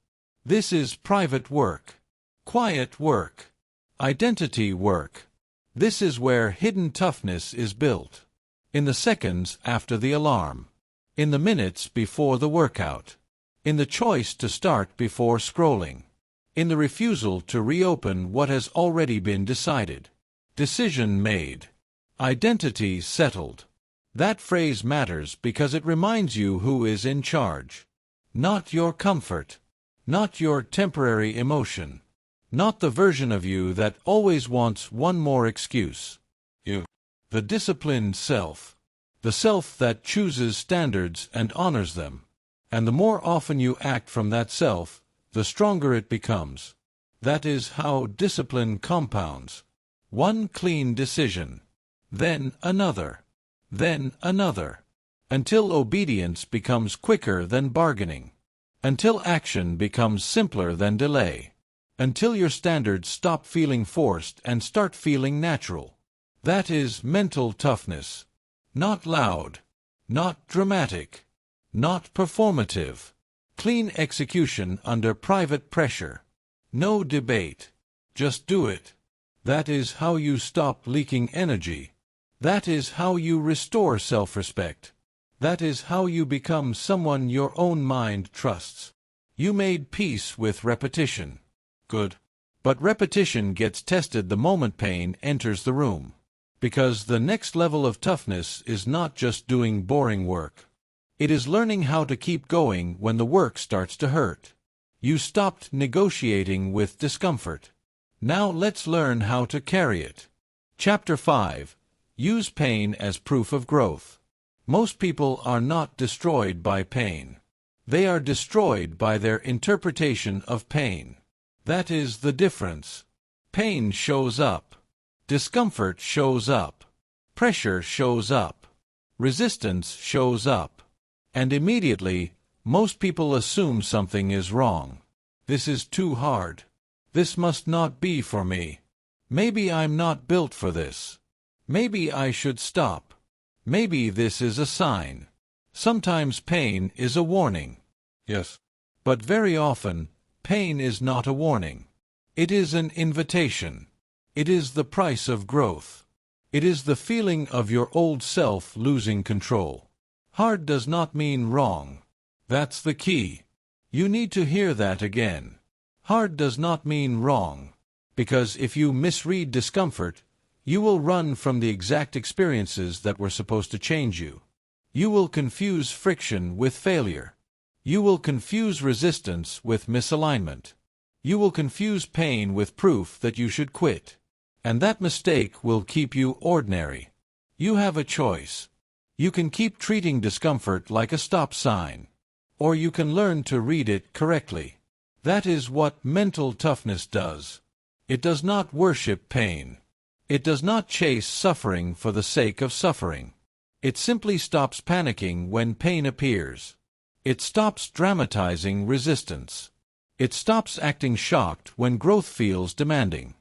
This is private work. Quiet work. Identity work. This is where hidden toughness is built. In the seconds after the alarm. In the minutes before the workout. In the choice to start before scrolling. In the refusal to reopen what has already been decided. Decision made. Identity settled. That phrase matters because it reminds you who is in charge. Not your comfort. not your temporary emotion, not the version of you that always wants one more excuse. You, the disciplined self, the self that chooses standards and honors them. And the more often you act from that self, the stronger it becomes. That is how discipline compounds. One clean decision, then another, until obedience becomes quicker than bargaining, until action becomes simpler than delay, until your standards stop feeling forced and start feeling natural. That is mental toughness. Not loud, not dramatic, not performative. Clean execution under private pressure. No debate. Just do it. That is how you stop leaking energy. That is how you restore self-respect. That is how you become someone your own mind trusts. You made peace with repetition. Good. But repetition gets tested the moment pain enters the room. Because the next level of toughness is not just doing boring work. It is learning how to keep going when the work starts to hurt. You stopped negotiating with discomfort. Now let's learn how to carry it. Chapter 5. Use pain as proof of growth. Most people are not destroyed by pain. They are destroyed by their interpretation of pain. That is the difference. Pain shows up. Discomfort shows up. Pressure shows up. Resistance shows up. And immediately, most people assume something is wrong. This is too hard. This must not be for me. Maybe I'm not built for this. Maybe I should stop. Maybe this is a sign. Sometimes pain is a warning. Yes. But very often, pain is not a warning. It is an invitation. It is the price of growth. It is the feeling of your old self losing control. Hard does not mean wrong. That's the key. You need to hear that again. Hard does not mean wrong. Because if you misread discomfort, you will run from the exact experiences that were supposed to change you. You will confuse friction with failure. You will confuse resistance with misalignment. You will confuse pain with proof that you should quit. And that mistake will keep you ordinary. You have a choice. You can keep treating discomfort like a stop sign. Or you can learn to read it correctly. That is what mental toughness does. It does not worship pain. It does not chase suffering for the sake of suffering. It simply stops panicking when pain appears. It stops dramatizing resistance. It stops acting shocked when growth feels demanding.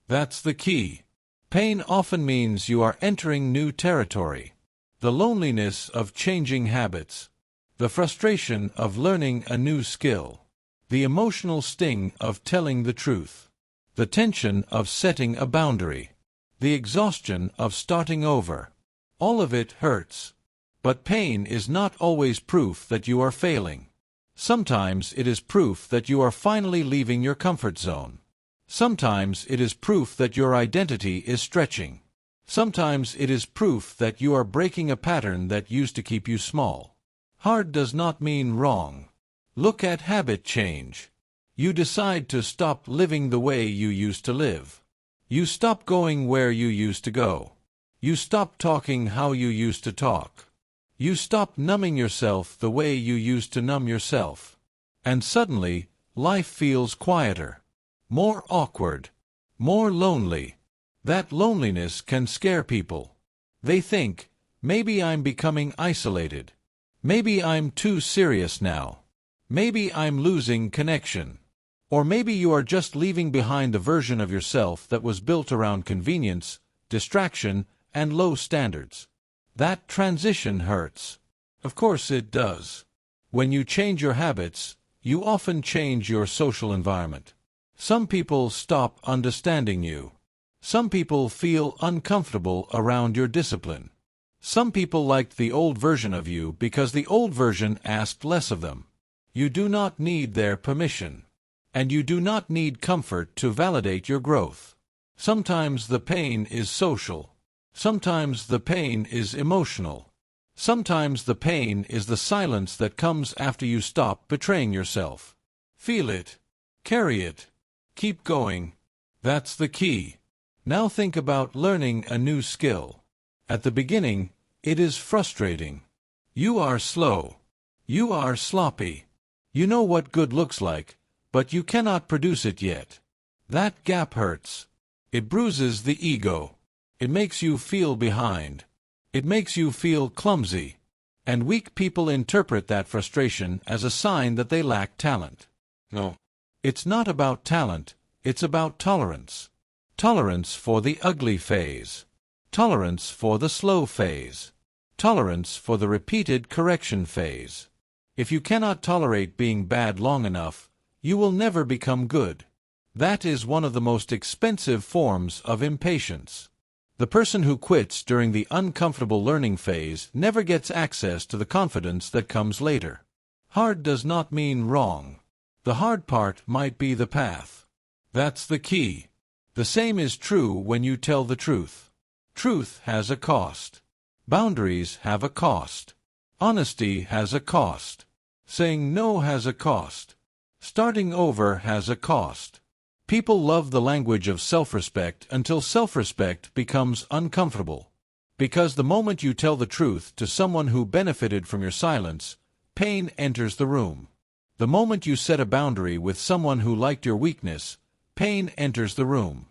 That's the key. Pain often means you are entering new territory. The loneliness of changing habits. The frustration of learning a new skill. The emotional sting of telling the truth. The tension of setting a boundary. The exhaustion of starting over. All of it hurts. But pain is not always proof that you are failing. Sometimes it is proof that you are finally leaving your comfort zone. Sometimes it is proof that your identity is stretching. Sometimes it is proof that you are breaking a pattern that used to keep you small. Hard does not mean wrong. Look at habit change. You decide to stop living the way you used to live. You stop going where you used to go. You stop talking how you used to talk. You stop numbing yourself the way you used to numb yourself. And suddenly, life feels quieter, more awkward, more lonely. That loneliness can scare people. They think, maybe I'm becoming isolated. Maybe I'm too serious now. Maybe I'm losing connection. Or maybe you are just leaving behind the version of yourself that was built around convenience, distraction, and low standards. That transition hurts. Of course it does. When you change your habits, you often change your social environment. Some people stop understanding you. Some people feel uncomfortable around your discipline. Some people liked the old version of you because the old version asked less of them. You do not need their permission. And you do not need comfort to validate your growth. Sometimes the pain is social. Sometimes the pain is emotional. Sometimes the pain is the silence that comes after you stop betraying yourself. Feel it. Carry it. Keep going. That's the key. Now think about learning a new skill. At the beginning, it is frustrating. You are slow. You are sloppy. You know what good looks like, but you cannot produce it yet. That gap hurts. It bruises the ego. It makes you feel behind. It makes you feel clumsy. And weak people interpret that frustration as a sign that they lack talent. No. It's not about talent, it's about tolerance. Tolerance for the ugly phase. Tolerance for the slow phase. Tolerance for the repeated correction phase. If you cannot tolerate being bad long enough, you will never become good. That is one of the most expensive forms of impatience. The person who quits during the uncomfortable learning phase never gets access to the confidence that comes later. Hard does not mean wrong. The hard part might be the path. That's the key. The same is true when you tell the truth. Truth has a cost. Boundaries have a cost. Honesty has a cost. Saying no has a cost. Starting over has a cost. People love the language of self-respect until self-respect becomes uncomfortable. Because the moment you tell the truth to someone who benefited from your silence, pain enters the room. The moment you set a boundary with someone who liked your weakness, pain enters the room.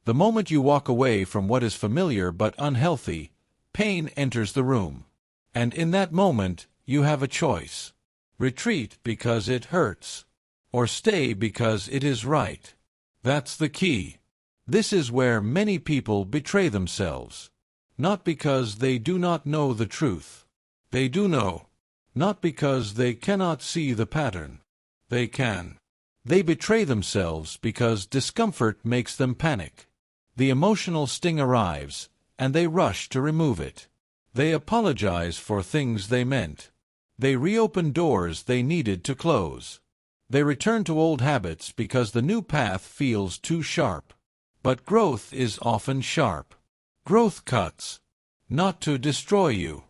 The moment you walk away from what is familiar but unhealthy, pain enters the room. And in that moment, you have a choice. Retreat because it hurts, or stay because it is right. That's the key. This is where many people betray themselves. Not because they do not know the truth. They do know. Not because they cannot see the pattern. They can. They betray themselves because discomfort makes them panic. The emotional sting arrives, and they rush to remove it. They apologize for things they meant. They reopen doors they needed to close. They return to old habits because the new path feels too sharp. But growth is often sharp. Growth cuts. Not to destroy you.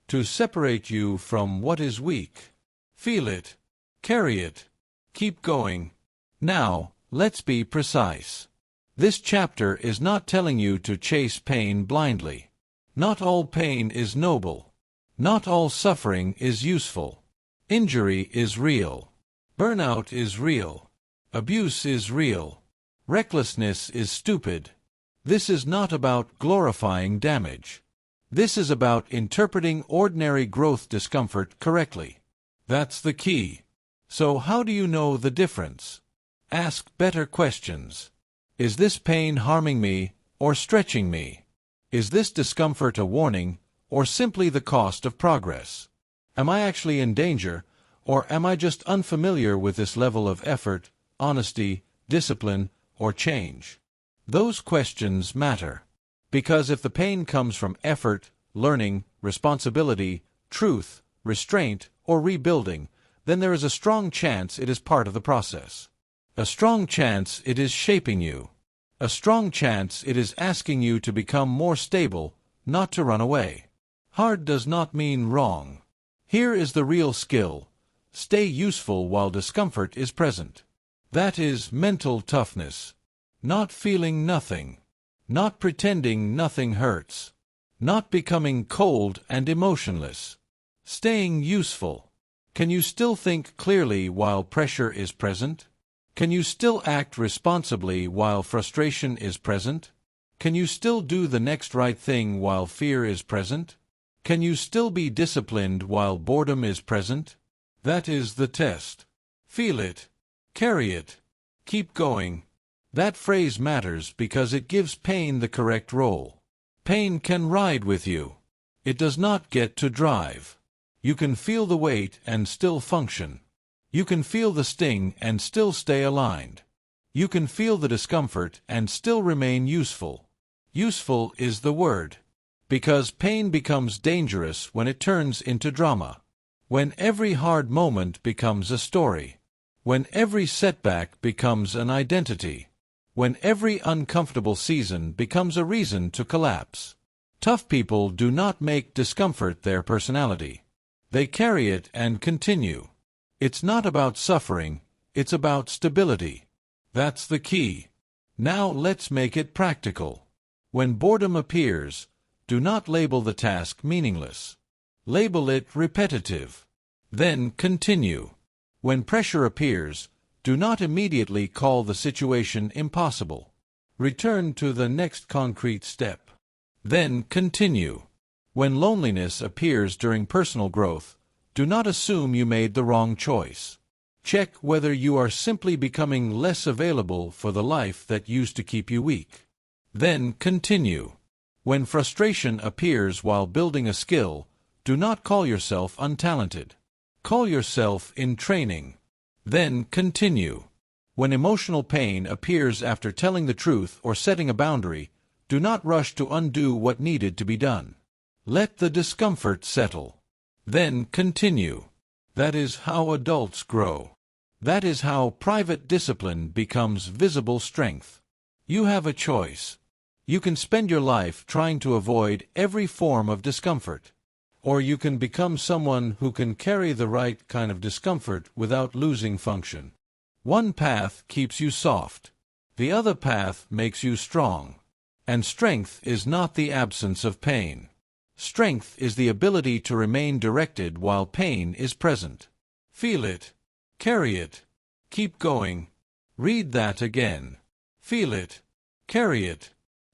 To separate you from what is weak. Feel it. Carry it. Keep going. Now, let's be precise. This chapter is not telling you to chase pain blindly. Not all pain is noble. Not all suffering is useful. Injury is real. Burnout is real. Abuse is real. Recklessness is stupid. This is not about glorifying damage. This is about interpreting ordinary growth discomfort correctly. That's the key. So how do you know the difference? Ask better questions. Is this pain harming me or stretching me? Is this discomfort a warning or simply the cost of progress? Am I actually in danger, or am I just unfamiliar with this level of effort, honesty, discipline, or change? Those questions matter. Because if the pain comes from effort, learning, responsibility, truth, restraint, or rebuilding, then there is a strong chance it is part of the process. A strong chance it is shaping you. A strong chance it is asking you to become more stable, not to run away. Hard does not mean wrong. Here is the real skill. Stay useful while discomfort is present. That is mental toughness. Not feeling nothing. Not pretending nothing hurts. Not becoming cold and emotionless. Staying useful. Can you still think clearly while pressure is present? Can you still act responsibly while frustration is present? Can you still do the next right thing while fear is present? Can you still be disciplined while boredom is present? That is the test. Feel it. Carry it. Keep going. That phrase matters because it gives pain the correct role. Pain can ride with you. It does not get to drive. You can feel the weight and still function. You can feel the sting and still stay aligned. You can feel the discomfort and still remain useful. Useful is the word. Because pain becomes dangerous when it turns into drama. When every hard moment becomes a story. When every setback becomes an identity. When every uncomfortable season becomes a reason to collapse. Tough people do not make discomfort their personality. They carry it and continue. It's not about suffering, It's about stability. That's the key. Now let's make it practical. When boredom appears, do not label the task meaningless. Label it repetitive. Then continue. When pressure appears, do not immediately call the situation impossible. Return to the next concrete step. Then continue. When loneliness appears during personal growth, do not assume you made the wrong choice. Check whether you are simply becoming less available for the life that used to keep you weak. Then continue. When frustration appears while building a skill, do not call yourself untalented. Call yourself in training. Then continue. When emotional pain appears after telling the truth or setting a boundary, do not rush to undo what needed to be done. Let the discomfort settle. Then continue. That is how adults grow. That is how private discipline becomes visible strength. You have a choice. You can spend your life trying to avoid every form of discomfort. Or you can become someone who can carry the right kind of discomfort without losing function. One path keeps you soft. The other path makes you strong. And strength is not the absence of pain. Strength is the ability to remain directed while pain is present. Feel it. Carry it. Keep going. Read that again. Feel it. Carry it.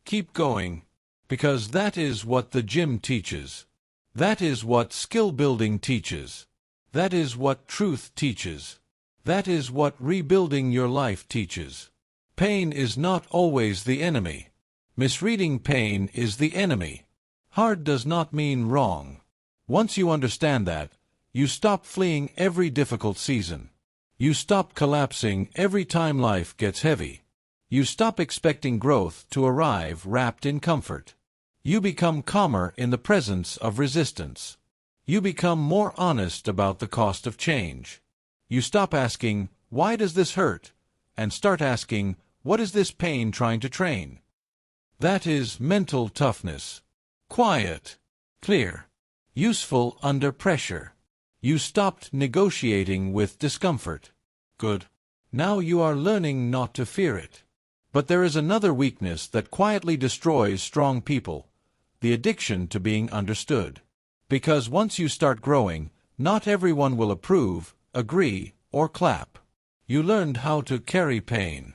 Keep going. Because that is what the gym teaches. That is what skill building teaches. That is what truth teaches. That is what rebuilding your life teaches. Pain is not always the enemy. Misreading pain is the enemy. Hard does not mean wrong. Once you understand that, you stop fleeing every difficult season. You stop collapsing every time life gets heavy. You stop expecting growth to arrive wrapped in comfort. You become calmer in the presence of resistance. You become more honest about the cost of change. You stop asking, "Why does this hurt?" and start asking, "What is this pain trying to train?" That is mental toughness. Quiet, clear, useful under pressure. You stopped negotiating with discomfort. Good. Now you are learning not to fear it. But there is another weakness that quietly destroys strong people: the addiction to being understood. Because once you start growing, not everyone will approve, agree, or clap. You learned how to carry pain.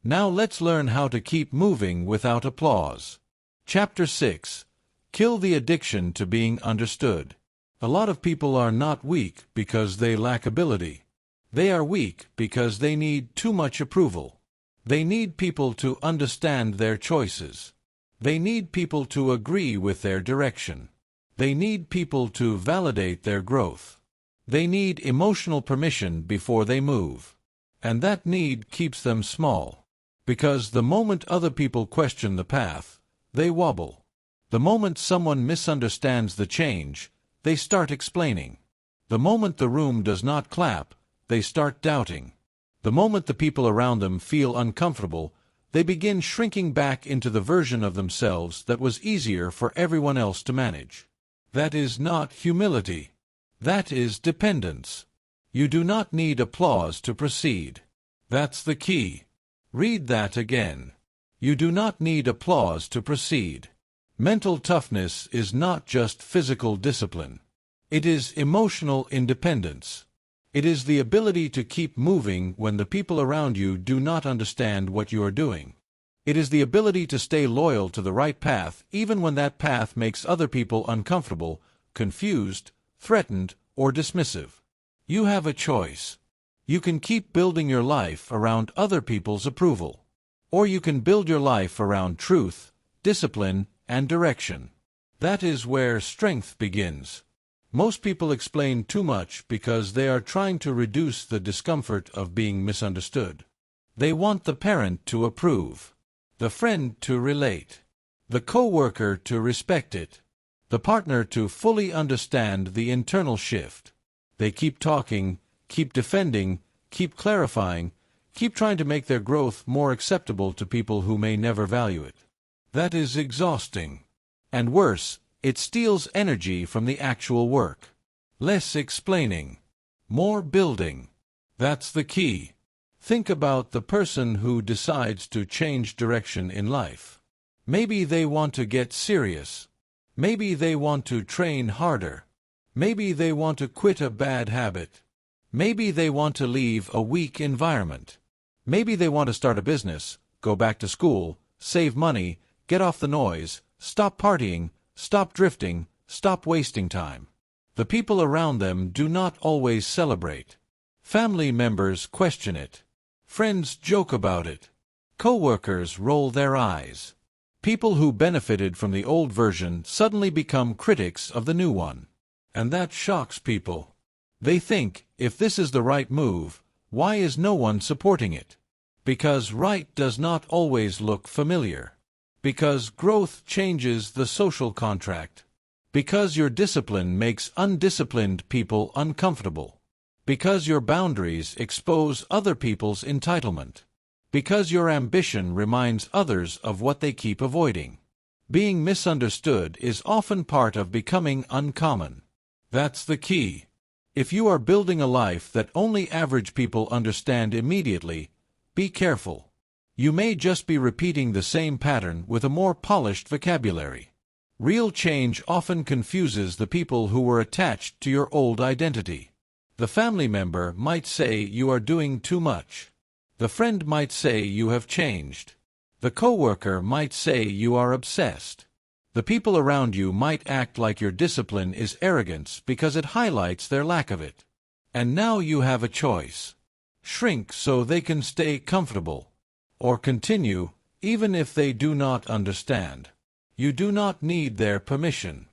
Now let's learn how to keep moving without applause. Chapter 6. Kill the addiction to being understood. A lot of people are not weak because they lack ability. They are weak because they need too much approval. They need people to understand their choices. They need people to agree with their direction. They need people to validate their growth. They need emotional permission before they move. And that need keeps them small. Because the moment other people question the path, they wobble. The moment someone misunderstands the change, they start explaining. The moment the room does not clap, they start doubting. The moment the people around them feel uncomfortable, they begin shrinking back into the version of themselves that was easier for everyone else to manage. That is not humility. That is dependence. You do not need applause to proceed. That's the key. Read that again. You do not need applause to proceed. Mental toughness is not just physical discipline. It is emotional independence. It is the ability to keep moving when the people around you do not understand what you are doing. It is the ability to stay loyal to the right path even when that path makes other people uncomfortable, confused, threatened, or dismissive. You have a choice. You can keep building your life around other people's approval. Or you can build your life around truth, discipline, and direction. That is where strength begins. Most people explain too much because they are trying to reduce the discomfort of being misunderstood. They want the parent to approve, the friend to relate, the coworker to respect it, the partner to fully understand the internal shift. They keep talking, keep defending, keep clarifying, keep trying to make their growth more acceptable to people who may never value it. That is exhausting. And worse, it steals energy from the actual work. Less explaining, more building. That's the key. Think about the person who decides to change direction in life. Maybe they want to get serious. Maybe they want to train harder. Maybe they want to quit a bad habit. Maybe they want to leave a weak environment. Maybe they want to start a business, go back to school, save money, get off the noise, stop partying, stop drifting, stop wasting time. The people around them do not always celebrate. Family members question it. Friends joke about it. Co-workers roll their eyes. People who benefited from the old version suddenly become critics of the new one. And that shocks people. They think, if this is the right move, why is no one supporting it? Because right does not always look familiar. Because growth changes the social contract. Because your discipline makes undisciplined people uncomfortable. Because your boundaries expose other people's entitlement. Because your ambition reminds others of what they keep avoiding. Being misunderstood is often part of becoming uncommon. That's the key. If you are building a life that only average people understand immediately, be careful. You may just be repeating the same pattern with a more polished vocabulary. Real change often confuses the people who were attached to your old identity. The family member might say you are doing too much. The friend might say you have changed. The coworker might say you are obsessed. The people around you might act like your discipline is arrogance because it highlights their lack of it. And now you have a choice. Shrink so they can stay comfortable. Or continue, even if they do not understand. You do not need their permission.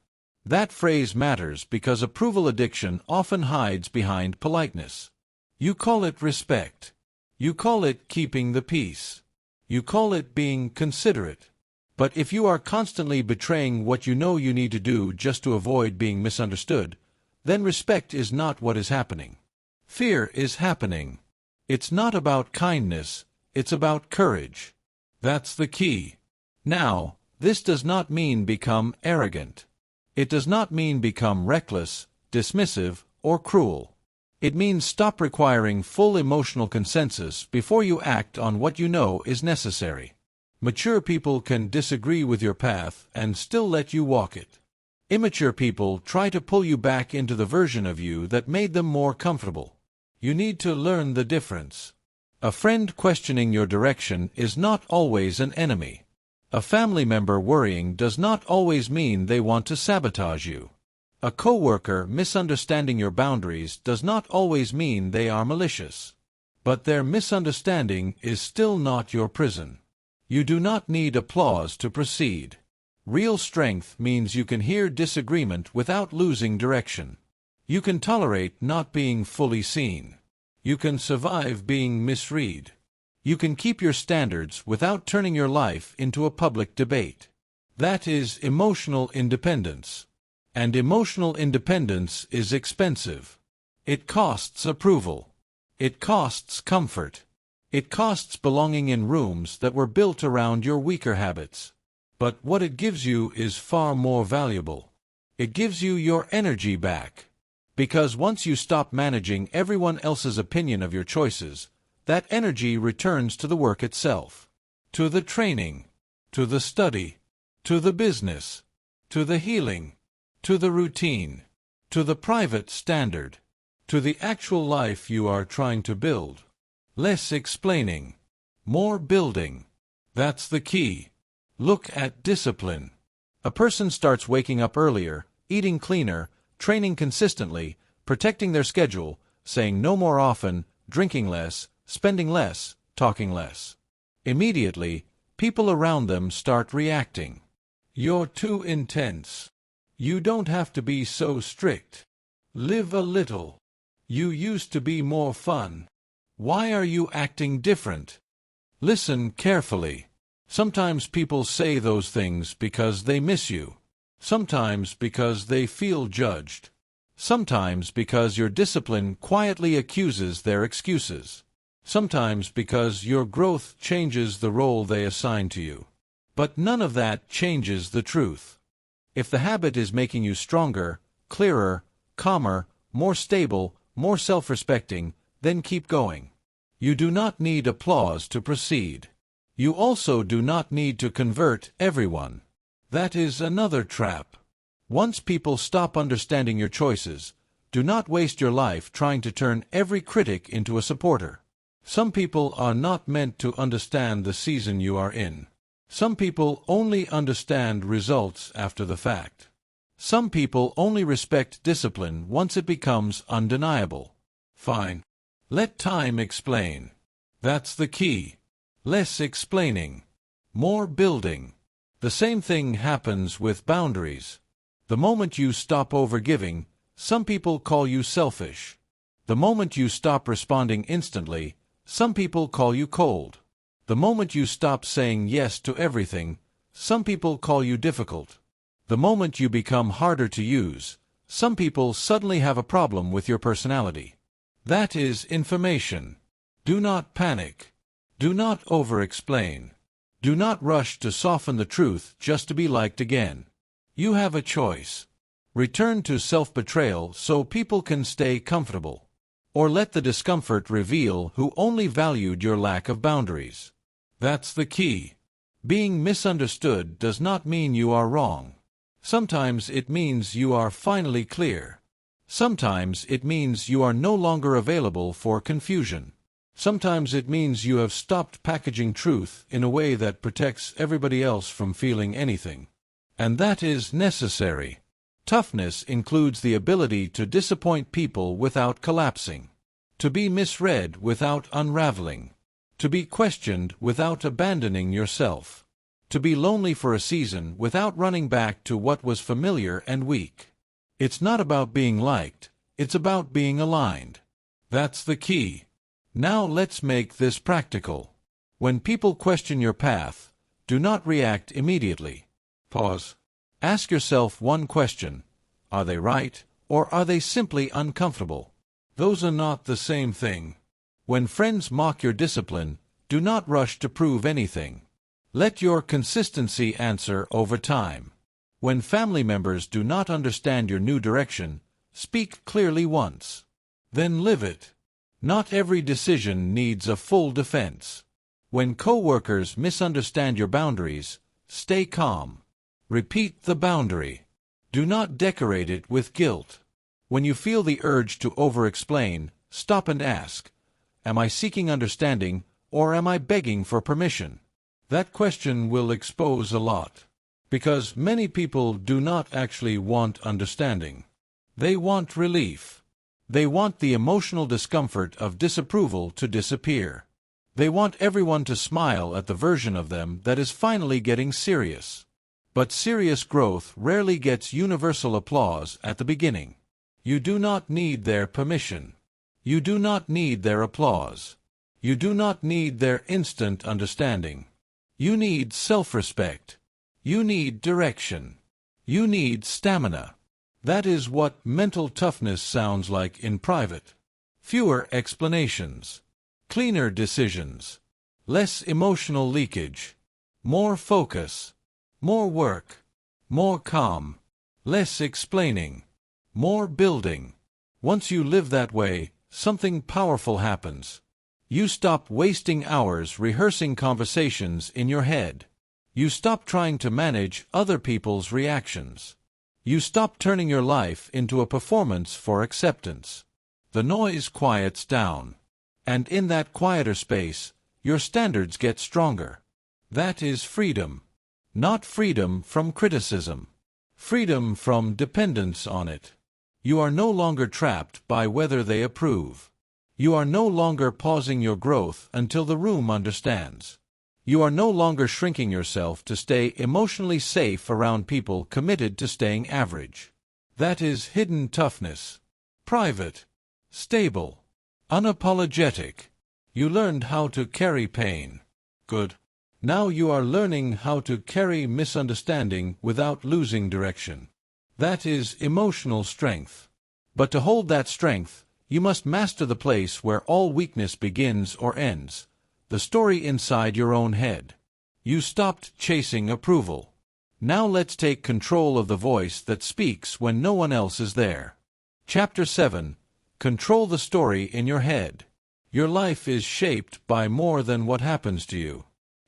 That phrase matters because approval addiction often hides behind politeness. You call it respect. You call it keeping the peace. You call it being considerate. But if you are constantly betraying what you know you need to do just to avoid being misunderstood, then respect is not what is happening. Fear is happening. It's not about kindness, it's about courage. That's the key. Now, this does not mean become arrogant. It does not mean become reckless, dismissive, or cruel. It means stop requiring full emotional consensus before you act on what you know is necessary. Mature people can disagree with your path and still let you walk it. Immature people try to pull you back into the version of you that made them more comfortable. You need to learn the difference. A friend questioning your direction is not always an enemy. A family member worrying does not always mean they want to sabotage you. A coworker misunderstanding your boundaries does not always mean they are malicious. But their misunderstanding is still not your prison. You do not need applause to proceed. Real strength means you can hear disagreement without losing direction. You can tolerate not being fully seen. You can survive being misread. You can keep your standards without turning your life into a public debate. That is emotional independence. And emotional independence is expensive. It costs approval. It costs comfort. It costs belonging in rooms that were built around your weaker habits. But what it gives you is far more valuable. It gives you your energy back. Because once you stop managing everyone else's opinion of your choices, that energy returns to the work itself, to the training, to the study, to the business, to the healing, to the routine, to the private standard, to the actual life you are trying to build. Less explaining, more building. That's the key. Look at discipline. A person starts waking up earlier, eating cleaner, training consistently, protecting their schedule, saying no more often, drinking less, spending less, talking less. Immediately, people around them start reacting. You're too intense. You don't have to be so strict. Live a little. You used to be more fun. Why are you acting different? Listen carefully. Sometimes people say those things because they miss you. Sometimes because they feel judged. Sometimes because your discipline quietly accuses their excuses. Sometimes because your growth changes the role they assign to you. But none of that changes the truth. If the habit is making you stronger, clearer, calmer, more stable, more self-respecting, then keep going. You do not need applause to proceed. You also do not need to convert everyone. That is another trap. Once people stop understanding your choices, do not waste your life trying to turn every critic into a supporter. Some people are not meant to understand the season you are in. Some people only understand results after the fact. Some people only respect discipline once it becomes undeniable. Fine. Let time explain. That's the key. Less explaining. More building. The same thing happens with boundaries. The moment you stop overgiving, some people call you selfish. The moment you stop responding instantly, some people call you cold. The moment you stop saying yes to everything, some people call you difficult. The moment you become harder to use, some people suddenly have a problem with your personality. That is information. Do not panic. Do not over-explain. Do not rush to soften the truth just to be liked again. You have a choice. Return to self-betrayal so people can stay comfortable. Or let the discomfort reveal who only valued your lack of boundaries. That's the key. Being misunderstood does not mean you are wrong. Sometimes it means you are finally clear. Sometimes it means you are no longer available for confusion. Sometimes it means you have stopped packaging truth in a way that protects everybody else from feeling anything. And that is necessary. Toughness includes the ability to disappoint people without collapsing, to be misread without unraveling, to be questioned without abandoning yourself, to be lonely for a season without running back to what was familiar and weak. It's not about being liked, it's about being aligned. That's the key. Now let's make this practical. When people question your path, do not react immediately. Pause. Ask yourself one question. Are they right, or are they simply uncomfortable? Those are not the same thing. When friends mock your discipline, do not rush to prove anything. Let your consistency answer over time. When family members do not understand your new direction, speak clearly once. Then live it. Not every decision needs a full defense. When coworkers misunderstand your boundaries, stay calm. Repeat the boundary. Do not decorate it with guilt. When you feel the urge to over-explain, stop and ask, am I seeking understanding, or am I begging for permission? That question will expose a lot. Because many people do not actually want understanding. They want relief. They want the emotional discomfort of disapproval to disappear. They want everyone to smile at the version of them that is finally getting serious. But serious growth rarely gets universal applause at the beginning. You do not need their permission. You do not need their applause. You do not need their instant understanding. You need self-respect. You need direction. You need stamina. That is what mental toughness sounds like in private. Fewer explanations. Cleaner decisions. Less emotional leakage. More focus. More work. More calm. Less explaining. More building. Once you live that way, something powerful happens. You stop wasting hours rehearsing conversations in your head. You stop trying to manage other people's reactions. You stop turning your life into a performance for acceptance. The noise quiets down. And in that quieter space, your standards get stronger. That is freedom. Not freedom from criticism. Freedom from dependence on it. You are no longer trapped by whether they approve. You are no longer pausing your growth until the room understands. You are no longer shrinking yourself to stay emotionally safe around people committed to staying average. That is hidden toughness. Private. Stable. Unapologetic. You learned how to carry pain. Good. Now you are learning how to carry misunderstanding without losing direction. That is emotional strength. But to hold that strength, you must master the place where all weakness begins or ends, the story inside your own head. You stopped chasing approval. Now let's take control of the voice that speaks when no one else is there. Chapter 7. Control the story in your head. Your life is shaped by more than what happens to you.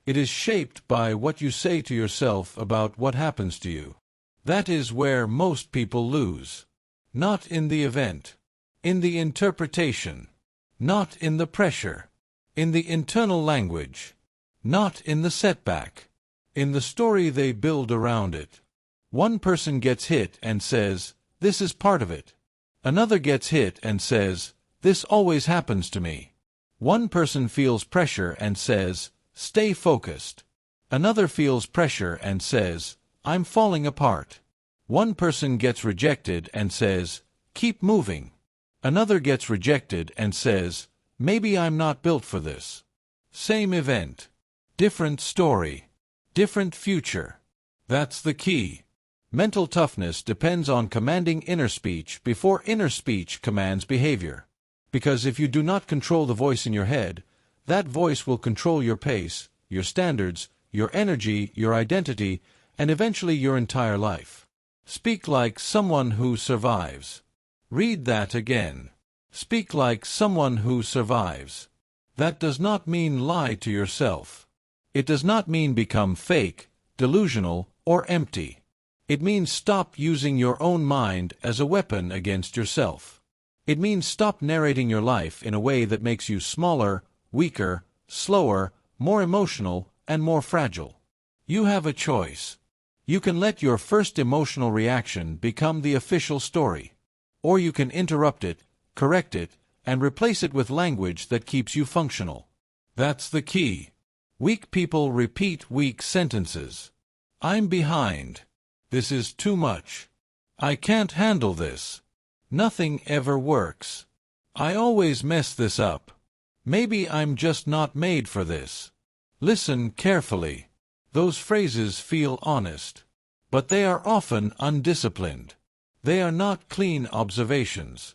It is shaped by what you say to yourself about what happens to you. That is where most people lose. Not in the event. In the interpretation. Not in the pressure. In the internal language. Not in the setback. In the story they build around it. One person gets hit and says, "This is part of it." Another gets hit and says, "This always happens to me." One person feels pressure and says, "Stay focused." Another feels pressure and says, "I'm falling apart." One person gets rejected and says, "Keep moving." Another gets rejected and says, "Maybe I'm not built for this." Same event. Different story. Different future. That's the key. Mental toughness depends on commanding inner speech before inner speech commands behavior. Because if you do not control the voice in your head, that voice will control your pace, your standards, your energy, your identity, and eventually your entire life. Speak like someone who survives. Read that again. Speak like someone who survives. That does not mean lie to yourself. It does not mean become fake, delusional, or empty. It means stop using your own mind as a weapon against yourself. It means stop narrating your life in a way that makes you smaller, weaker, slower, more emotional, and more fragile. You have a choice. You can let your first emotional reaction become the official story. Or you can interrupt it, correct it, and replace it with language that keeps you functional. That's the key. Weak people repeat weak sentences. I'm behind. This is too much. I can't handle this. Nothing ever works. I always mess this up. Maybe I'm just not made for this. Listen carefully. Those phrases feel honest. But they are often undisciplined. They are not clean observations.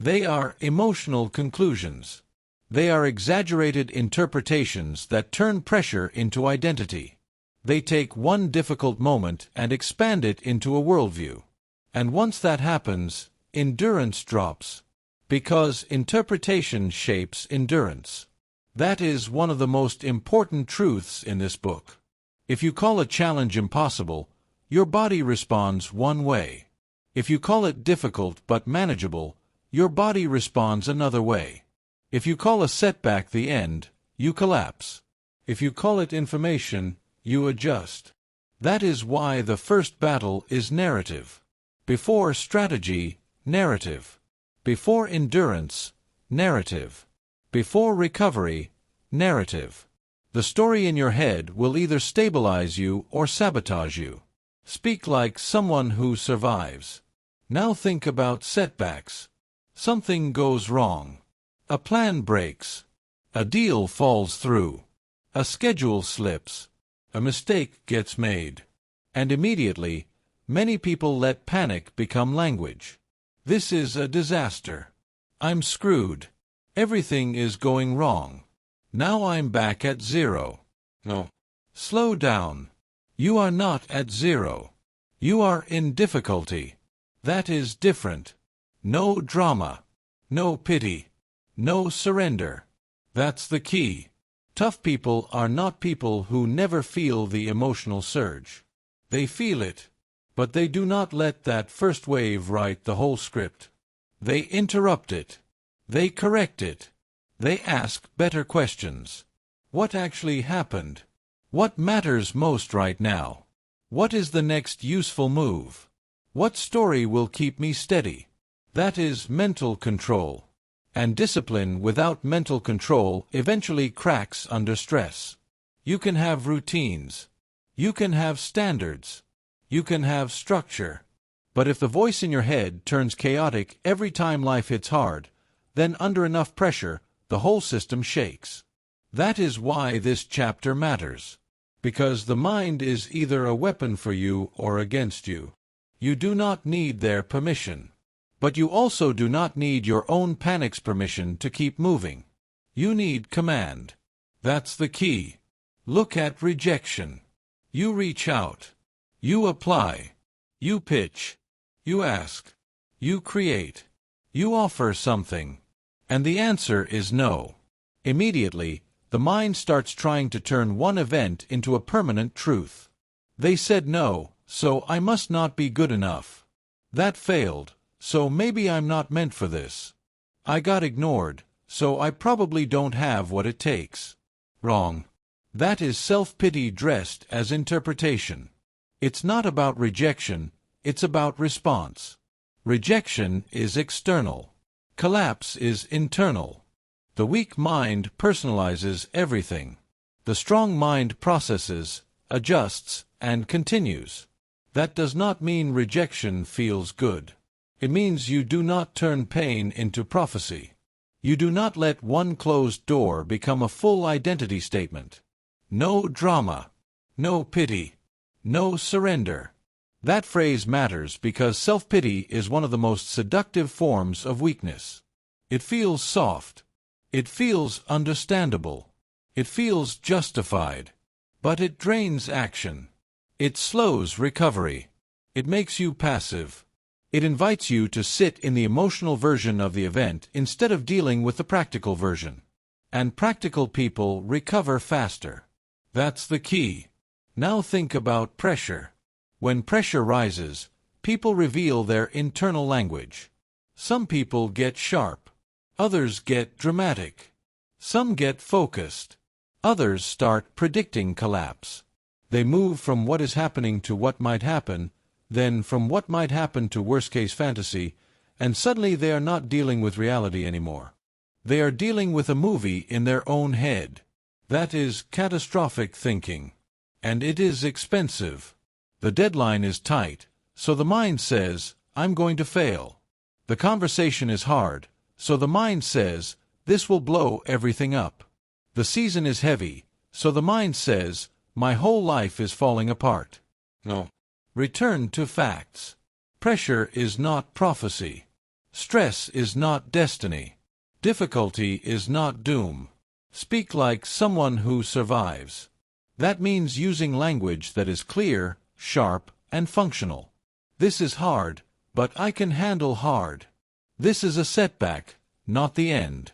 They are emotional conclusions. They are exaggerated interpretations that turn pressure into identity. They take one difficult moment and expand it into a worldview. And once that happens, endurance drops. Because interpretation shapes endurance. That is one of the most important truths in this book. If you call a challenge impossible, your body responds one way. If you call it difficult but manageable, your body responds another way. If you call a setback the end, you collapse. If you call it information, you adjust. That is why the first battle is narrative. Before strategy, narrative. Before endurance, narrative. Before recovery, narrative. The story in your head will either stabilize you or sabotage you. Speak like someone who survives. Now think about setbacks. Something goes wrong. A plan breaks. A deal falls through. A schedule slips. A mistake gets made. And immediately, many people let panic become language. This is a disaster. I'm screwed. Everything is going wrong. Now I'm back at zero. No. Slow down. You are not at zero. You are in difficulty. That is different. No drama. No pity. No surrender. That's the key. Tough people are not people who never feel the emotional surge. They feel it, but they do not let that first wave write the whole script. They interrupt it. They correct it. They ask better questions. What actually happened? What matters most right now? What is the next useful move? What story will keep me steady? That is mental control. And discipline without mental control eventually cracks under stress. You can have routines. You can have standards. You can have structure. But if the voice in your head turns chaotic every time life hits hard, then under enough pressure, the whole system shakes. That is why this chapter matters. Because the mind is either a weapon for you or against you. You do not need their permission. But you also do not need your own panic's permission to keep moving. You need command. That's the key. Look at rejection. You reach out. You apply. You pitch. You ask. You create. You offer something. And the answer is no. Immediately, the mind starts trying to turn one event into a permanent truth. They said no, so I must not be good enough. That failed, so maybe I'm not meant for this. I got ignored, so I probably don't have what it takes. Wrong. That is self-pity dressed as interpretation. It's not about rejection, it's about response. Rejection is external. Collapse is internal. The weak mind personalizes everything. The strong mind processes, adjusts, and continues. That does not mean rejection feels good. It means you do not turn pain into prophecy. You do not let one closed door become a full identity statement. No drama. No pity. No surrender. That phrase matters because self-pity is one of the most seductive forms of weakness. It feels soft. It feels understandable. It feels justified. But it drains action. It slows recovery. It makes you passive. It invites you to sit in the emotional version of the event instead of dealing with the practical version. And practical people recover faster. That's the key. Now think about pressure. When pressure rises, people reveal their internal language. Some people get sharp. Others get dramatic. Some get focused. Others start predicting collapse. They move from what is happening to what might happen, then from what might happen to worst-case fantasy, and suddenly they are not dealing with reality anymore. They are dealing with a movie in their own head. That is catastrophic thinking. And it is expensive. The deadline is tight, so the mind says, I'm going to fail. The conversation is hard, so the mind says, this will blow everything up. The season is heavy, so the mind says, my whole life is falling apart. No. Return to facts. Pressure is not prophecy. Stress is not destiny. Difficulty is not doom. Speak like someone who survives. That means using language that is clear, sharp, and functional. This is hard, but I can handle hard. This is a setback, not the end.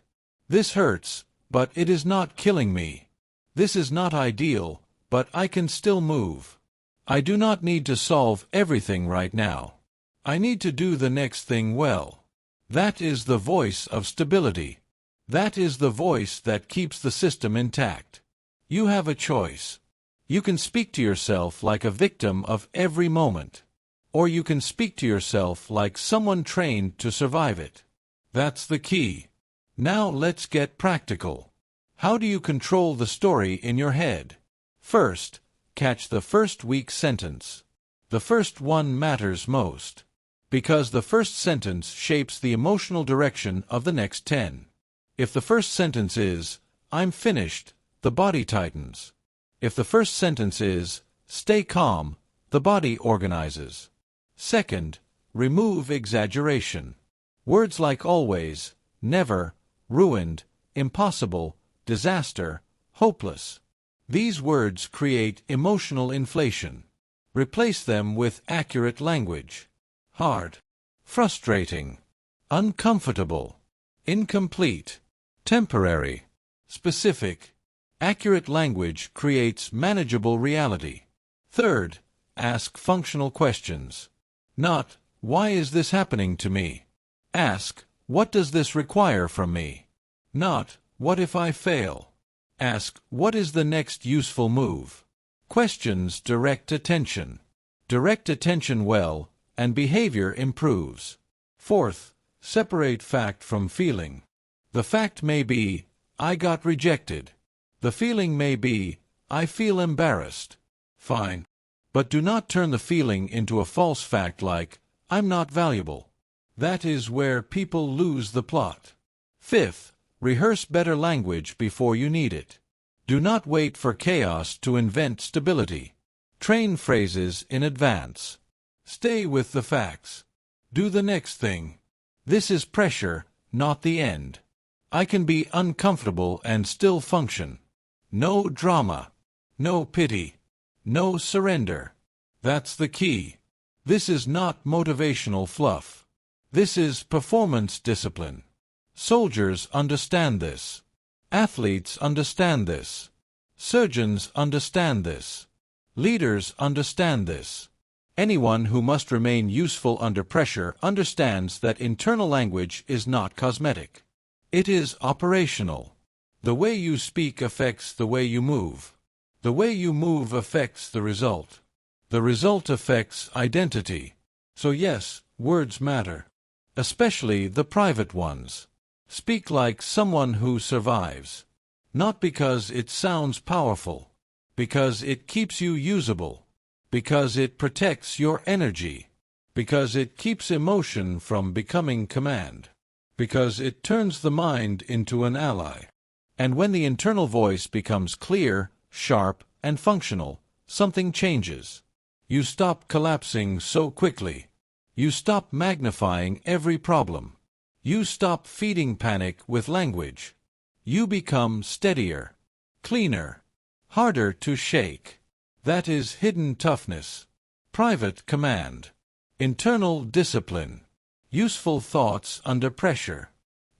This hurts, but it is not killing me. This is not ideal, but I can still move. I do not need to solve everything right now. I need to do the next thing well. That is the voice of stability. That is the voice that keeps the system intact. You have a choice. You can speak to yourself like a victim of every moment. Or you can speak to yourself like someone trained to survive it. That's the key. Now let's get practical. How do you control the story in your head? First, catch the first weak sentence. The first one matters most. Because the first sentence shapes the emotional direction of the next 10. If the first sentence is, I'm finished, the body tightens. If the first sentence is, stay calm, the body organizes. Second, remove exaggeration. Words like always, never, ruined, impossible, disaster, hopeless. These words create emotional inflation. Replace them with accurate language. Hard, frustrating, uncomfortable, incomplete, temporary, specific. Accurate language creates manageable reality. Third, ask functional questions. Not, why is this happening to me? Ask, what does this require from me? Not, what if I fail? Ask, what is the next useful move? Questions direct attention. Direct attention well, and behavior improves. Fourth, separate fact from feeling. The fact may be, I got rejected. The feeling may be, I feel embarrassed. Fine. But do not turn the feeling into a false fact like, I'm not valuable. That is where people lose the plot. Fifth, rehearse better language before you need it. Do not wait for chaos to invent stability. Train phrases in advance. Stay with the facts. Do the next thing. This is pressure, not the end. I can be uncomfortable and still function. No drama. No pity. No surrender. That's the key. This is not motivational fluff. This is performance discipline. Soldiers understand this. Athletes understand this. Surgeons understand this. Leaders understand this. Anyone who must remain useful under pressure understands that internal language is not cosmetic. It is operational. The way you speak affects the way you move. The way you move affects the result. The result affects identity. So yes, words matter. Especially the private ones. Speak like someone who survives. Not because it sounds powerful. Because it keeps you usable. Because it protects your energy. Because it keeps emotion from becoming command. Because it turns the mind into an ally. And when the internal voice becomes clear, sharp, and functional, something changes. You stop collapsing so quickly. You stop magnifying every problem. You stop feeding panic with language. You become steadier, cleaner, harder to shake. That is hidden toughness, private command, internal discipline, useful thoughts under pressure.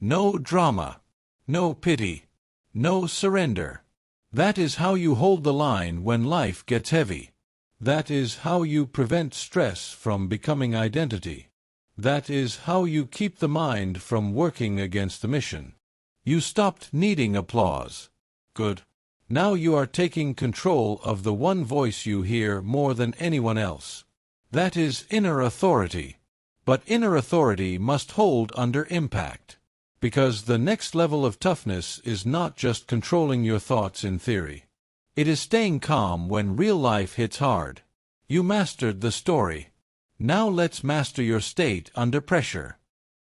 No drama, no pity, no surrender. That is how you hold the line when life gets heavy. That is how you prevent stress from becoming identity. That is how you keep the mind from working against the mission. You stopped needing applause. Good. Now you are taking control of the one voice you hear more than anyone else. That is inner authority. But inner authority must hold under impact. Because the next level of toughness is not just controlling your thoughts in theory. It is staying calm when real life hits hard. You mastered the story. Now let's master your state under pressure.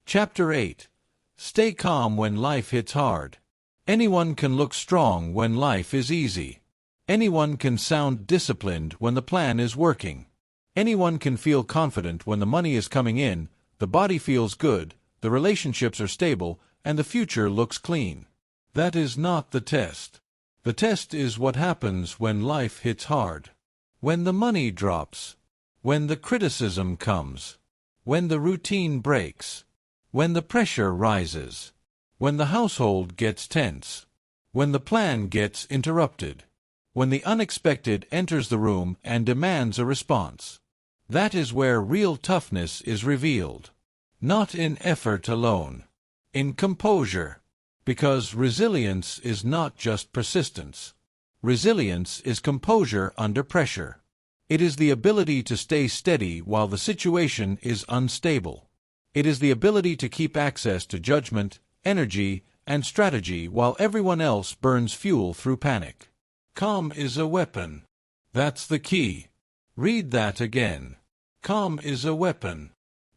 Chapter 8. Stay calm when life hits hard. Anyone can look strong when life is easy. Anyone can sound disciplined when the plan is working. Anyone can feel confident when the money is coming in, the body feels good, the relationships are stable, and the future looks clean. That is not the test. The test is what happens when life hits hard. When the money drops. When the criticism comes. When the routine breaks. When the pressure rises. When the household gets tense. When the plan gets interrupted. When the unexpected enters the room and demands a response. That is where real toughness is revealed. Not in effort alone. In composure. Because resilience is not just persistence. Resilience is composure under pressure. It is the ability to stay steady while the situation is unstable. It is the ability to keep access to judgment, energy, and strategy while everyone else burns fuel through panic. Calm is a weapon. That's the key. Read that again. Calm is a weapon.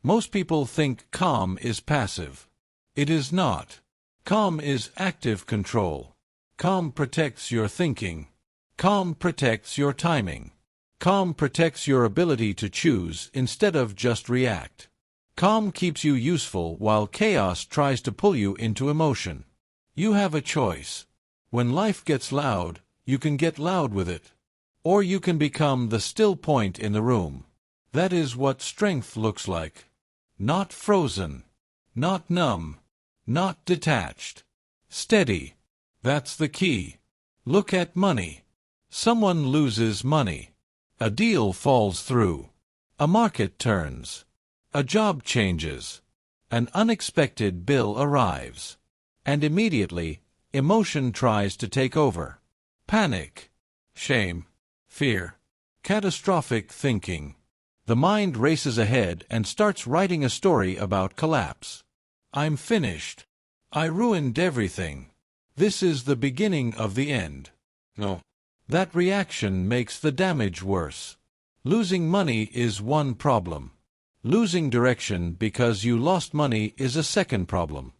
Most people think calm is passive. It is not. Calm is active control. Calm protects your thinking. Calm protects your timing. Calm protects your ability to choose instead of just react. Calm keeps you useful while chaos tries to pull you into emotion. You have a choice. When life gets loud, you can get loud with it. Or you can become the still point in the room. That is what strength looks like. Not frozen. Not numb. Not detached. Steady. That's the key. Look at money. Someone loses money. A deal falls through. A market turns. A job changes. An unexpected bill arrives. And immediately, emotion tries to take over. Panic. Shame. Fear. Catastrophic thinking. The mind races ahead and starts writing a story about collapse. I'm finished. I ruined everything. This is the beginning of the end. No. That reaction makes the damage worse. Losing money is one problem. Losing direction because you lost money is a second problem.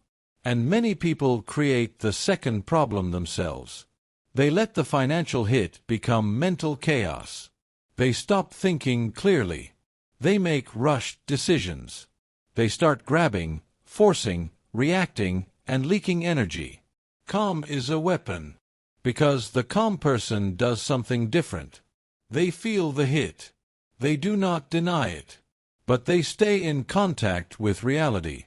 And many people create the second problem themselves. They let the financial hit become mental chaos. They stop thinking clearly. They make rushed decisions. They start grabbing, forcing, reacting, and leaking energy. Calm is a weapon. Because the calm person does something different. They feel the hit. They do not deny it. But they stay in contact with reality.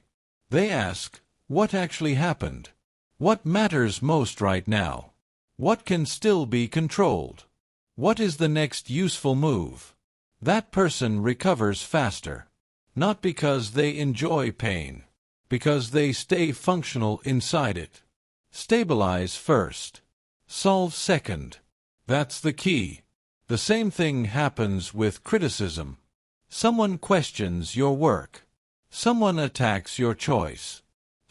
They ask, what actually happened? What matters most right now? What can still be controlled? What is the next useful move? That person recovers faster. Not because they enjoy pain, because they stay functional inside it. Stabilize first. Solve second. That's the key. The same thing happens with criticism. Someone questions your work. Someone attacks your choice.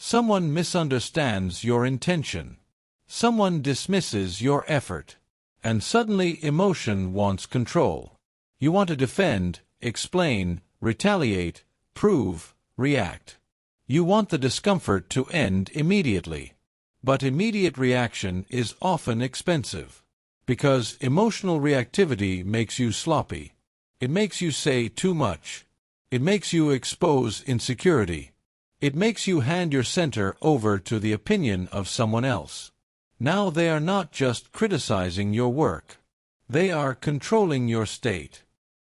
Someone misunderstands your intention. Someone dismisses your effort. And suddenly emotion wants control. You want to defend, explain, retaliate, prove, react. You want the discomfort to end immediately. But immediate reaction is often expensive. Because emotional reactivity makes you sloppy. It makes you say too much. It makes you expose insecurity. It makes you hand your center over to the opinion of someone else. Now they are not just criticizing your work. They are controlling your state.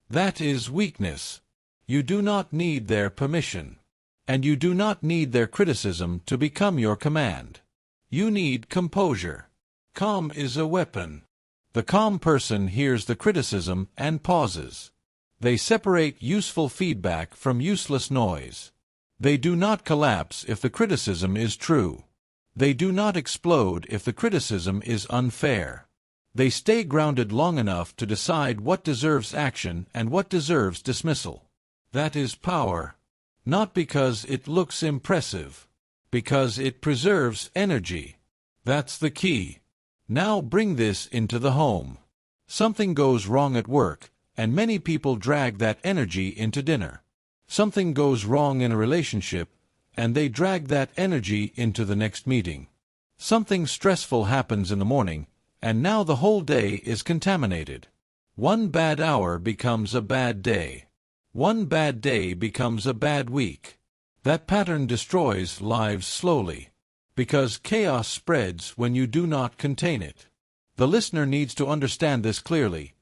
That is weakness. You do not need their permission. And you do not need their criticism to become your command. You need composure. Calm is a weapon. The calm person hears the criticism and pauses. They separate useful feedback from useless noise. They do not collapse if the criticism is true. They do not explode if the criticism is unfair. They stay grounded long enough to decide what deserves action and what deserves dismissal. That is power. Not because it looks impressive. Because it preserves energy. That's the key. Now bring this into the home. Something goes wrong at work, and many people drag that energy into dinner. Something goes wrong in a relationship, and they drag that energy into the next meeting. Something stressful happens in the morning, and now the whole day is contaminated. One bad hour becomes a bad day. One bad day becomes a bad week. That pattern destroys lives slowly. Because chaos spreads when you do not contain it. The listener needs to understand this clearly.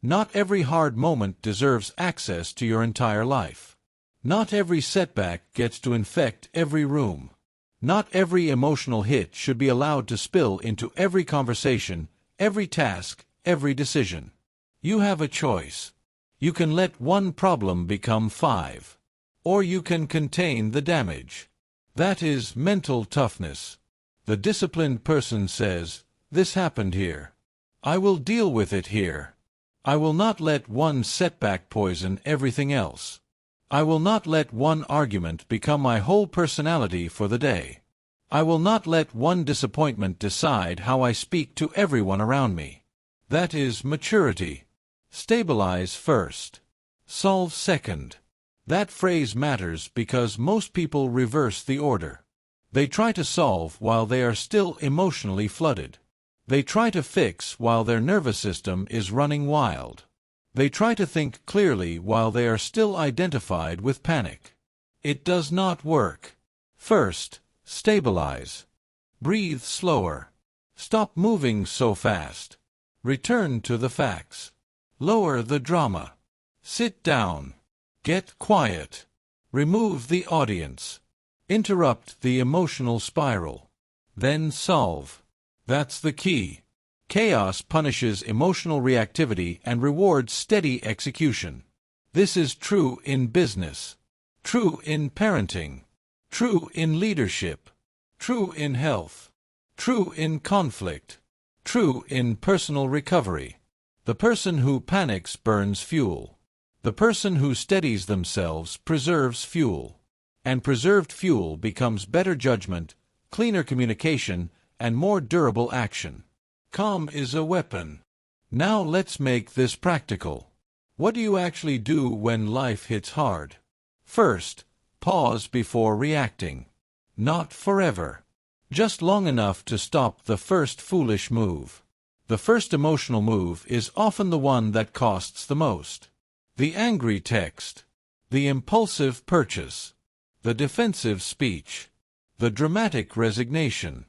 Not every hard moment deserves access to your entire life. Not every setback gets to infect every room. Not every emotional hit should be allowed to spill into every conversation, every task, every decision. You have a choice. You can let one problem become 5. Or you can contain the damage. That is mental toughness. The disciplined person says, "This happened here. I will deal with it here. I will not let one setback poison everything else. I will not let one argument become my whole personality for the day. I will not let one disappointment decide how I speak to everyone around me." That is maturity. Stabilize first. Solve second. That phrase matters because most people reverse the order. They try to solve while they are still emotionally flooded. They try to fix while their nervous system is running wild. They try to think clearly while they are still identified with panic. It does not work. First, stabilize. Breathe slower. Stop moving so fast. Return to the facts. Lower the drama. Sit down. Get quiet. Remove the audience. Interrupt the emotional spiral. Then solve. That's the key. Chaos punishes emotional reactivity and rewards steady execution. This is true in business. True in parenting. True in leadership. True in health. True in conflict. True in personal recovery. The person who panics burns fuel. The person who steadies themselves preserves fuel. And preserved fuel becomes better judgment, cleaner communication, and more durable action. Calm is a weapon. Now let's make this practical. What do you actually do when life hits hard? First, pause before reacting. Not forever. Just long enough to stop the first foolish move. The first emotional move is often the one that costs the most. The angry text. The impulsive purchase. The defensive speech. The dramatic resignation.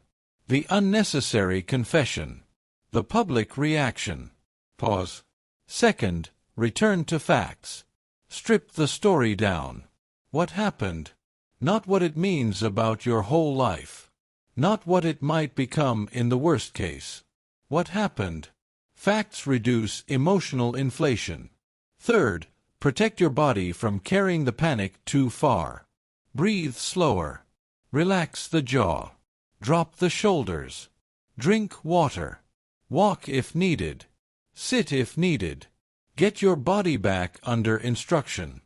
The unnecessary confession. The public reaction. Pause. Second, return to facts. Strip the story down. What happened? Not what it means about your whole life. Not what it might become in the worst case. What happened? Facts reduce emotional inflation. Third, protect your body from carrying the panic too far. Breathe slower. Relax the jaw. Drop the shoulders. Drink water. Walk if needed. Sit if needed. Get your body back under instruction.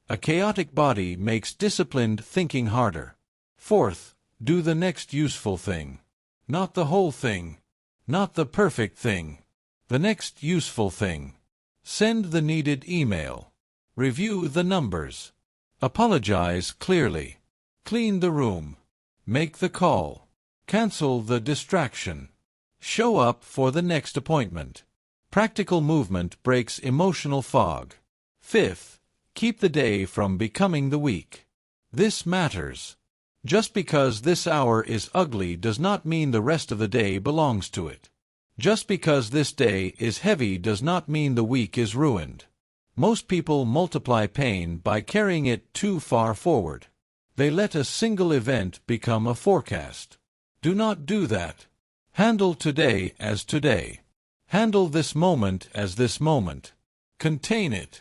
A chaotic body makes disciplined thinking harder. Fourth, do the next useful thing. Not the whole thing. Not the perfect thing. The next useful thing. Send the needed email. Review the numbers. Apologize clearly. Clean the room. Make the call. Cancel the distraction. Show up for the next appointment. Practical movement breaks emotional fog. Fifth, keep the day from becoming the week. This matters. Just because this hour is ugly does not mean the rest of the day belongs to it. Just because this day is heavy does not mean the week is ruined. Most people multiply pain by carrying it too far forward. They let a single event become a forecast. Do not do that. Handle today as today. Handle this moment as this moment. Contain it.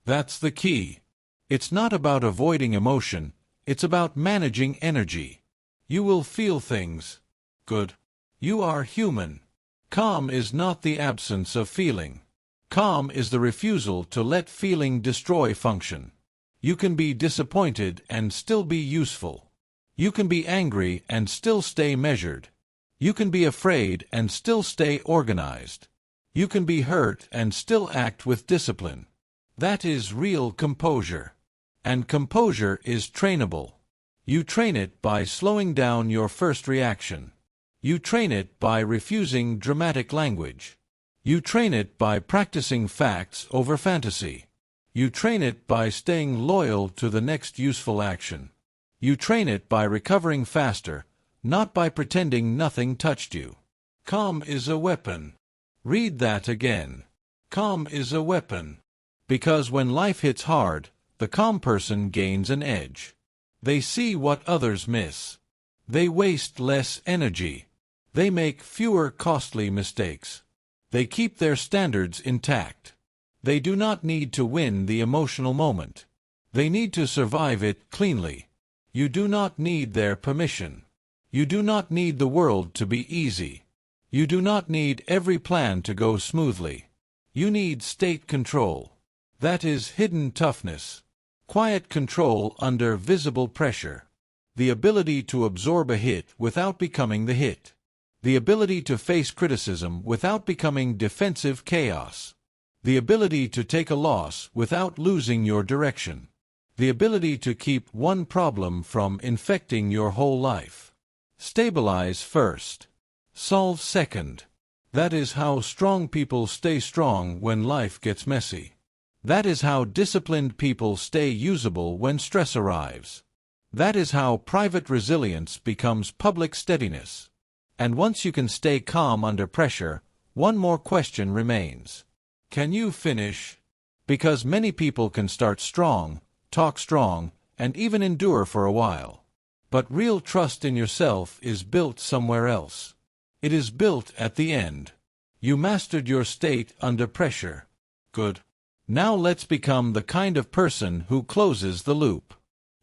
That's the key. It's not about avoiding emotion, it's about managing energy. You will feel things. Good. You are human. Calm is not the absence of feeling. Calm is the refusal to let feeling destroy function. You can be disappointed and still be useful. You can be angry and still stay measured. You can be afraid and still stay organized. You can be hurt and still act with discipline. That is real composure. And composure is trainable. You train it by slowing down your first reaction. You train it by refusing dramatic language. You train it by practicing facts over fantasy. You train it by staying loyal to the next useful action. You train it by recovering faster, not by pretending nothing touched you. Calm is a weapon. Read that again. Calm is a weapon. Because when life hits hard, the calm person gains an edge. They see what others miss. They waste less energy. They make fewer costly mistakes. They keep their standards intact. They do not need to win the emotional moment. They need to survive it cleanly. You do not need their permission. You do not need the world to be easy. You do not need every plan to go smoothly. You need state control. That is hidden toughness. Quiet control under visible pressure. The ability to absorb a hit without becoming the hit. The ability to face criticism without becoming defensive chaos. The ability to take a loss without losing your direction. The ability to keep one problem from infecting your whole life. Stabilize first. Solve second. That is how strong people stay strong when life gets messy. That is how disciplined people stay usable when stress arrives. That is how private resilience becomes public steadiness. And once you can stay calm under pressure, one more question remains. Can you finish? Because many people can start strong, talk strong, and even endure for a while. But real trust in yourself is built somewhere else. It is built at the end. You mastered your state under pressure. Good. Now let's become the kind of person who closes the loop.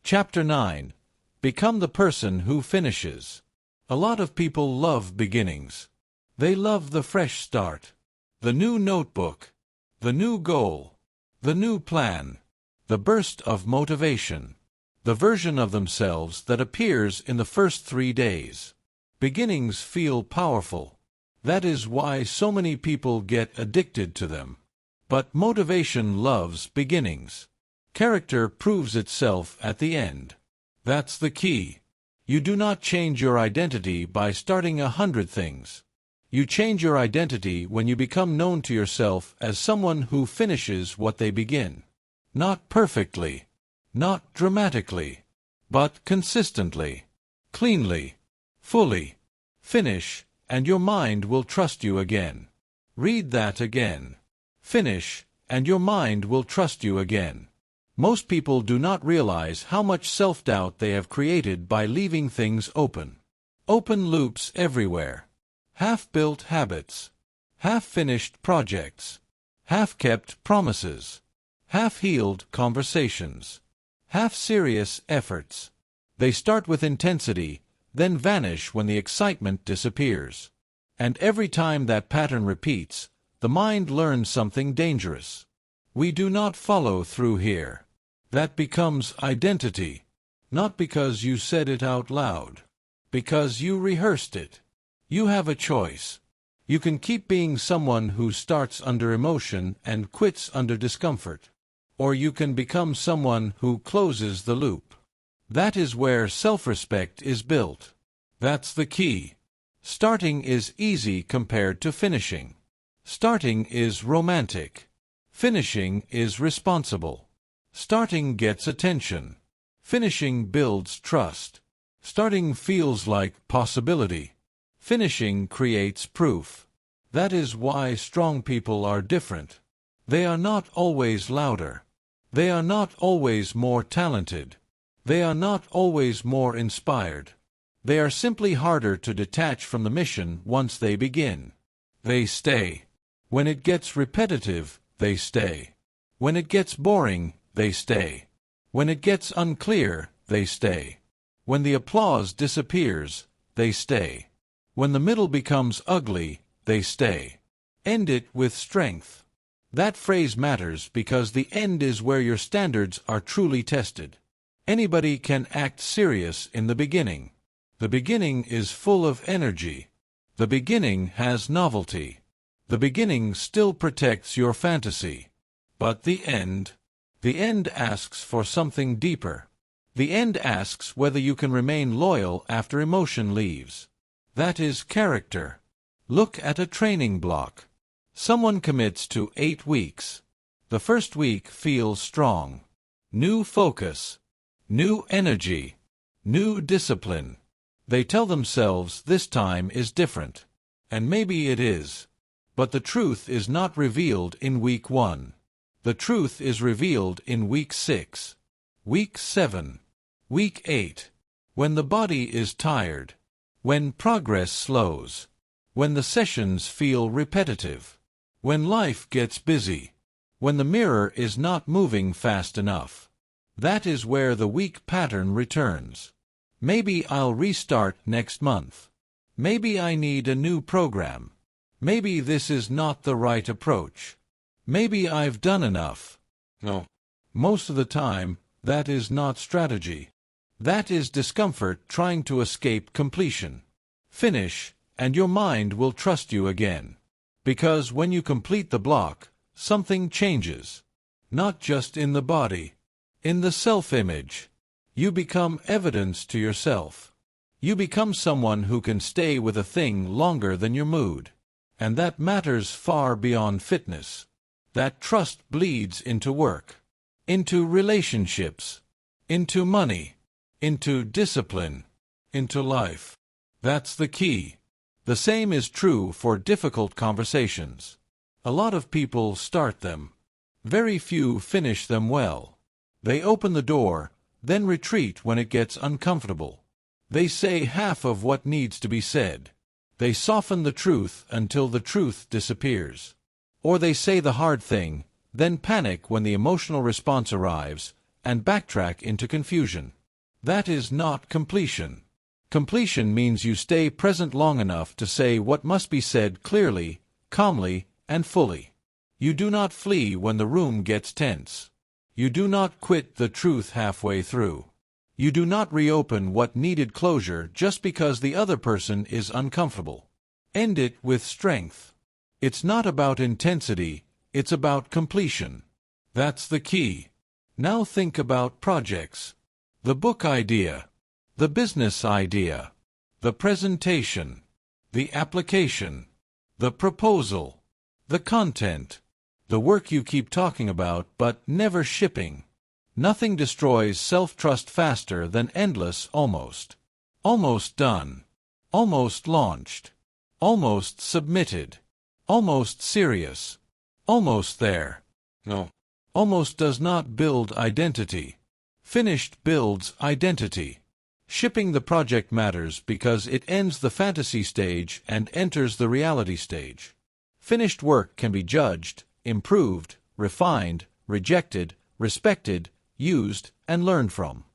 Chapter 9. Become the person who finishes. A lot of people love beginnings. They love the fresh start. The new notebook. The new goal. The new plan. The burst of motivation. The version of themselves that appears in the first 3 days. Beginnings feel powerful. That is why so many people get addicted to them. But motivation loves beginnings. Character proves itself at the end. That's the key. You do not change your identity by starting 100 things. You change your identity when you become known to yourself as someone who finishes what they begin. Not perfectly, not dramatically, but consistently, cleanly, fully. Finish, and your mind will trust you again. Read that again. Finish, and your mind will trust you again. Most people do not realize how much self-doubt they have created by leaving things open. Open loops everywhere. Half-built habits. Half-finished projects. Half-kept promises. Half-healed conversations. Half-serious efforts. They start with intensity, then vanish when the excitement disappears. And every time that pattern repeats, the mind learns something dangerous. We do not follow through here. That becomes identity. Not because you said it out loud. Because you rehearsed it. You have a choice. You can keep being someone who starts under emotion and quits under discomfort. Or you can become someone who closes the loop. That is where self-respect is built. That's the key. Starting is easy compared to finishing. Starting is romantic. Finishing is responsible. Starting gets attention. Finishing builds trust. Starting feels like possibility. Finishing creates proof. That is why strong people are different. They are not always louder. They are not always more talented. They are not always more inspired. They are simply harder to detach from the mission once they begin. They stay. When it gets repetitive, they stay. When it gets boring, they stay. When it gets unclear, they stay. When the applause disappears, they stay. When the middle becomes ugly, they stay. End it with strength. That phrase matters because the end is where your standards are truly tested. Anybody can act serious in the beginning. The beginning is full of energy. The beginning has novelty. The beginning still protects your fantasy. But the end asks for something deeper. The end asks whether you can remain loyal after emotion leaves. That is character. Look at a training block. Someone commits to 8 weeks. The first week feels strong. New focus. New energy. New discipline. They tell themselves this time is different. And maybe it is. But the truth is not revealed in week 1. The truth is revealed in week 6. Week 7. Week 8. When the body is tired. When progress slows. When the sessions feel repetitive. When life gets busy. When the mirror is not moving fast enough. That is where the weak pattern returns. Maybe I'll restart next month. Maybe I need a new program. Maybe this is not the right approach. Maybe I've done enough. No. Most of the time, that is not strategy. That is discomfort trying to escape completion. Finish, and your mind will trust you again. Because when you complete the block, something changes. Not just in the body. In the self-image. You become evidence to yourself. You become someone who can stay with a thing longer than your mood. And that matters far beyond fitness. That trust bleeds into work. Into relationships. Into money. Into discipline. Into life. That's the key. The same is true for difficult conversations. A lot of people start them. Very few finish them well. They open the door, then retreat when it gets uncomfortable. They say half of what needs to be said. They soften the truth until the truth disappears. Or they say the hard thing, then panic when the emotional response arrives, and backtrack into confusion. That is not completion. Completion means you stay present long enough to say what must be said clearly, calmly, and fully. You do not flee when the room gets tense. You do not quit the truth halfway through. You do not reopen what needed closure just because the other person is uncomfortable. End it with strength. It's not about intensity, it's about completion. That's the key. Now think about projects. The book idea. The business idea. The presentation. The application. The proposal. The content. The work you keep talking about but never shipping. Nothing destroys self-trust faster than endless almost. Almost done. Almost launched. Almost submitted. Almost serious. Almost there. No. Almost does not build identity. Finished builds identity. Shipping the project matters because it ends the fantasy stage and enters the reality stage. Finished work can be judged, improved, refined, rejected, respected, used, and learned from.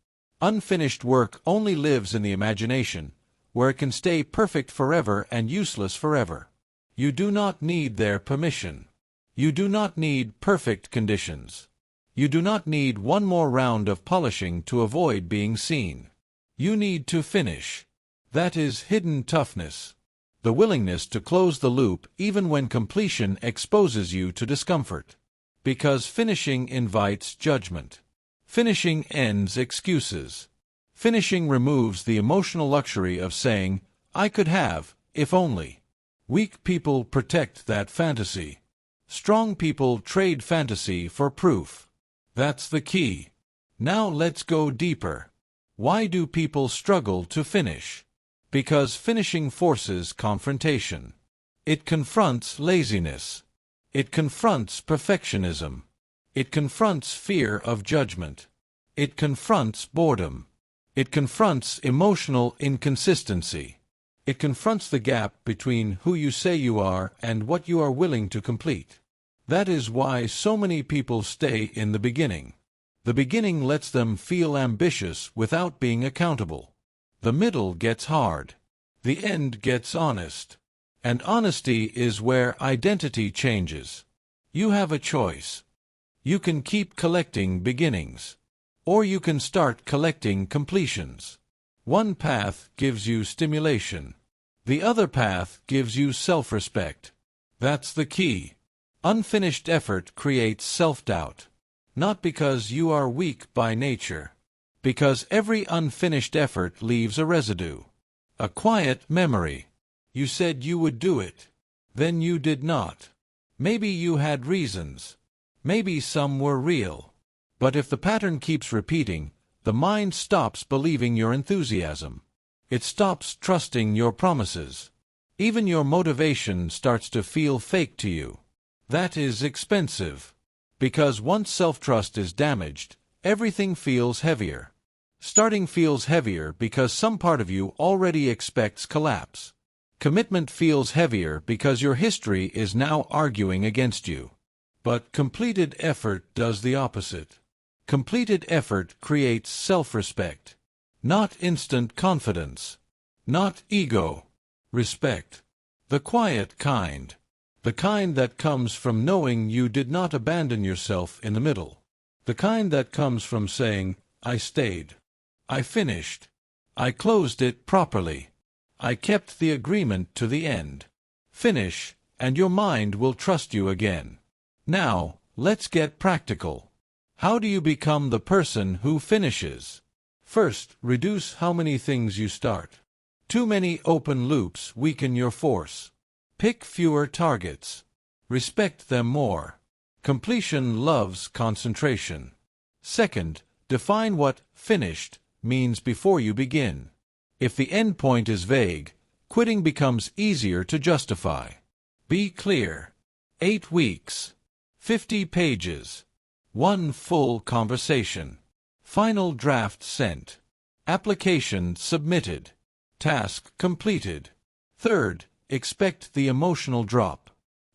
Unfinished work only lives in the imagination, where it can stay perfect forever and useless forever. You do not need their permission. You do not need perfect conditions. You do not need one more round of polishing to avoid being seen. You need to finish. That is hidden toughness. The willingness to close the loop even when completion exposes you to discomfort. Because finishing invites judgment. Finishing ends excuses. Finishing removes the emotional luxury of saying, "I could have, if only." Weak people protect that fantasy. Strong people trade fantasy for proof. That's the key. Now let's go deeper. Why do people struggle to finish? Because finishing forces confrontation. It confronts laziness. It confronts perfectionism. It confronts fear of judgment. It confronts boredom. It confronts emotional inconsistency. It confronts the gap between who you say you are and what you are willing to complete. That is why so many people stay in the beginning. The beginning lets them feel ambitious without being accountable. The middle gets hard. The end gets honest. And honesty is where identity changes. You have a choice. You can keep collecting beginnings. Or you can start collecting completions. One path gives you stimulation. The other path gives you self-respect. That's the key. Unfinished effort creates self-doubt. Not because you are weak by nature. Because every unfinished effort leaves a residue. A quiet memory. You said you would do it. Then you did not. Maybe you had reasons. Maybe some were real. But if the pattern keeps repeating, the mind stops believing your enthusiasm. It stops trusting your promises. Even your motivation starts to feel fake to you. That is expensive. Because once self-trust is damaged, everything feels heavier. Starting feels heavier because some part of you already expects collapse. Commitment feels heavier because your history is now arguing against you. But completed effort does the opposite. Completed effort creates self-respect. Not instant confidence. Not ego. Respect. The quiet kind. The kind that comes from knowing you did not abandon yourself in the middle. The kind that comes from saying, "I stayed. I finished. I closed it properly. I kept the agreement to the end." Finish, and your mind will trust you again. Now, let's get practical. How do you become the person who finishes? First, reduce how many things you start. Too many open loops weaken your force. Pick fewer targets. Respect them more. Completion loves concentration. Second, define what "finished" means before you begin. If the end point is vague, quitting becomes easier to justify. Be clear. 8 weeks. 50 pages. 1 full conversation. Final draft sent. Application submitted. Task completed. Third, expect the emotional drop.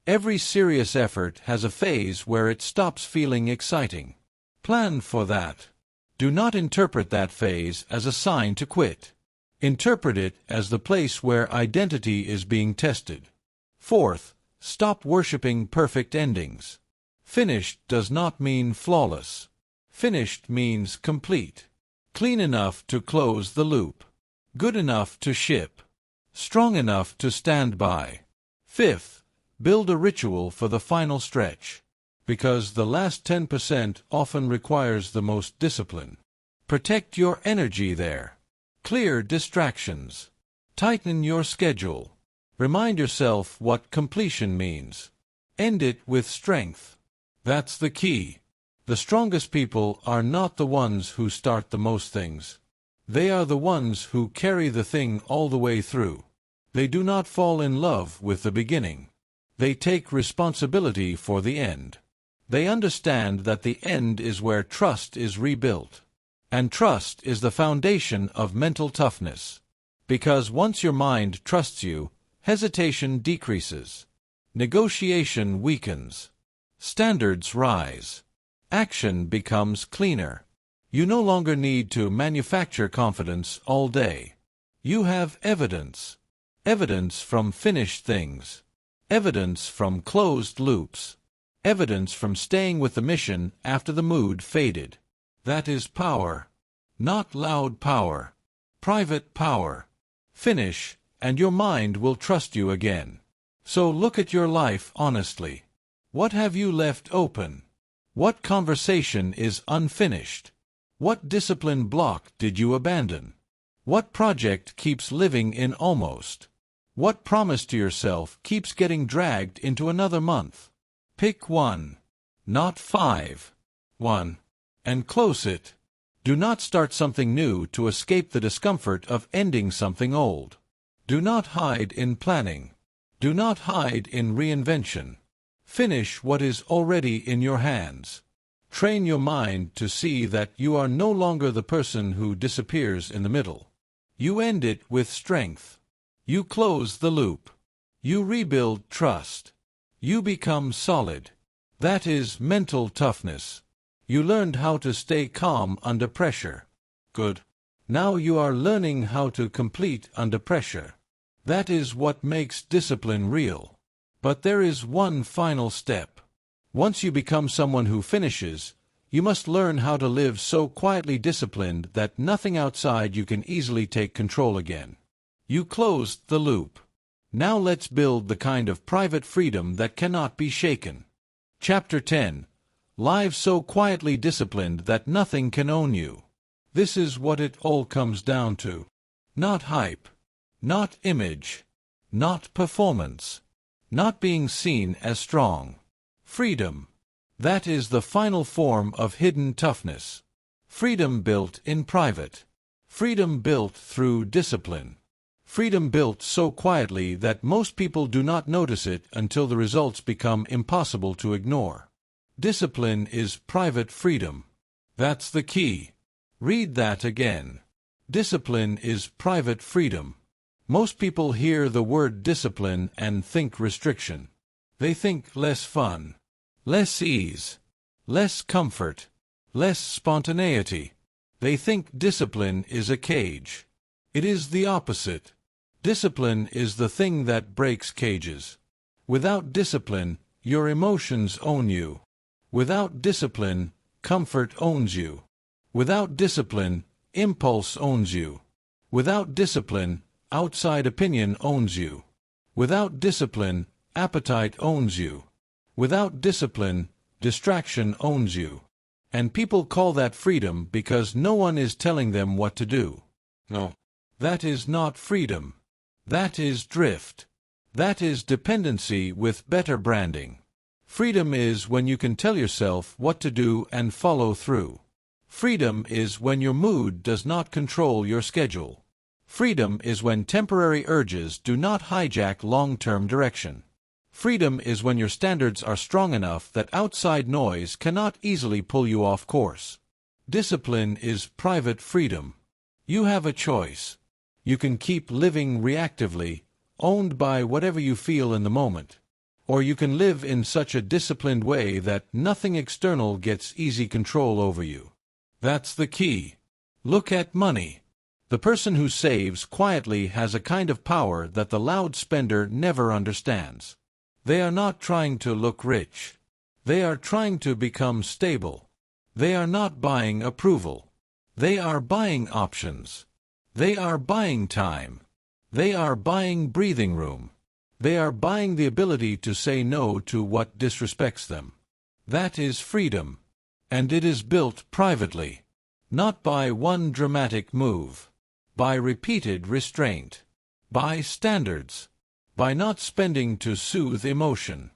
Every serious effort has a phase where it stops feeling exciting. Plan for that. Do not interpret that phase as a sign to quit. Interpret it as the place where identity is being tested. Fourth, stop worshiping perfect endings. Finished does not mean flawless. Finished means complete. Clean enough to close the loop. Good enough to ship. Strong enough to stand by. Fifth, build a ritual for the final stretch. Because the last 10% often requires the most discipline. Protect your energy there. Clear distractions. Tighten your schedule. Remind yourself what completion means. End it with strength. That's the key. The strongest people are not the ones who start the most things. They are the ones who carry the thing all the way through. They do not fall in love with the beginning. They take responsibility for the end. They understand that the end is where trust is rebuilt. And trust is the foundation of mental toughness. Because once your mind trusts you, hesitation decreases. Negotiation weakens. Standards rise. Action becomes cleaner. You no longer need to manufacture confidence all day. You have evidence. Evidence from finished things. Evidence from closed loops. Evidence from staying with the mission after the mood faded. That is power. Not loud power. Private power. Finish, and your mind will trust you again. So look at your life honestly. What have you left open? What conversation is unfinished? What discipline block did you abandon? What project keeps living in almost? What promise to yourself keeps getting dragged into another month? Pick one, not five. One. And close it. Do not start something new to escape the discomfort of ending something old. Do not hide in planning. Do not hide in reinvention. Finish what is already in your hands. Train your mind to see that you are no longer the person who disappears in the middle. You end it with strength. You close the loop. You rebuild trust. You become solid. That is mental toughness. You learned how to stay calm under pressure. Good. Now you are learning how to complete under pressure. That is what makes discipline real. But there is one final step. Once you become someone who finishes, you must learn how to live so quietly disciplined that nothing outside you can easily take control again. You closed the loop. Now let's build the kind of private freedom that cannot be shaken. Chapter 10. Live so quietly disciplined that nothing can own you. This is what it all comes down to. Not hype. Not image. Not performance. Not being seen as strong. Freedom. That is the final form of hidden toughness. Freedom built in private. Freedom built through discipline. Freedom built so quietly that most people do not notice it until the results become impossible to ignore. Discipline is private freedom. That's the key. Read that again. Discipline is private freedom. Most people hear the word discipline and think restriction. They think less fun, less ease, less comfort, less spontaneity. They think discipline is a cage. It is the opposite. Discipline is the thing that breaks cages. Without discipline, your emotions own you. Without discipline, comfort owns you. Without discipline, impulse owns you. Without discipline, outside opinion owns you. Without discipline, appetite owns you. Without discipline, distraction owns you. And people call that freedom because no one is telling them what to do. No. That is not freedom. That is drift. That is dependency with better branding. Freedom is when you can tell yourself what to do and follow through. Freedom is when your mood does not control your schedule. Freedom is when temporary urges do not hijack long-term direction. Freedom is when your standards are strong enough that outside noise cannot easily pull you off course. Discipline is private freedom. You have a choice. You can keep living reactively, owned by whatever you feel in the moment. Or you can live in such a disciplined way that nothing external gets easy control over you. That's the key. Look at money. The person who saves quietly has a kind of power that the loud spender never understands. They are not trying to look rich. They are trying to become stable. They are not buying approval. They are buying options. They are buying time. They are buying breathing room. They are buying the ability to say no to what disrespects them. That is freedom. And it is built privately. Not by one dramatic move. By repeated restraint. By standards. By not spending to soothe emotion.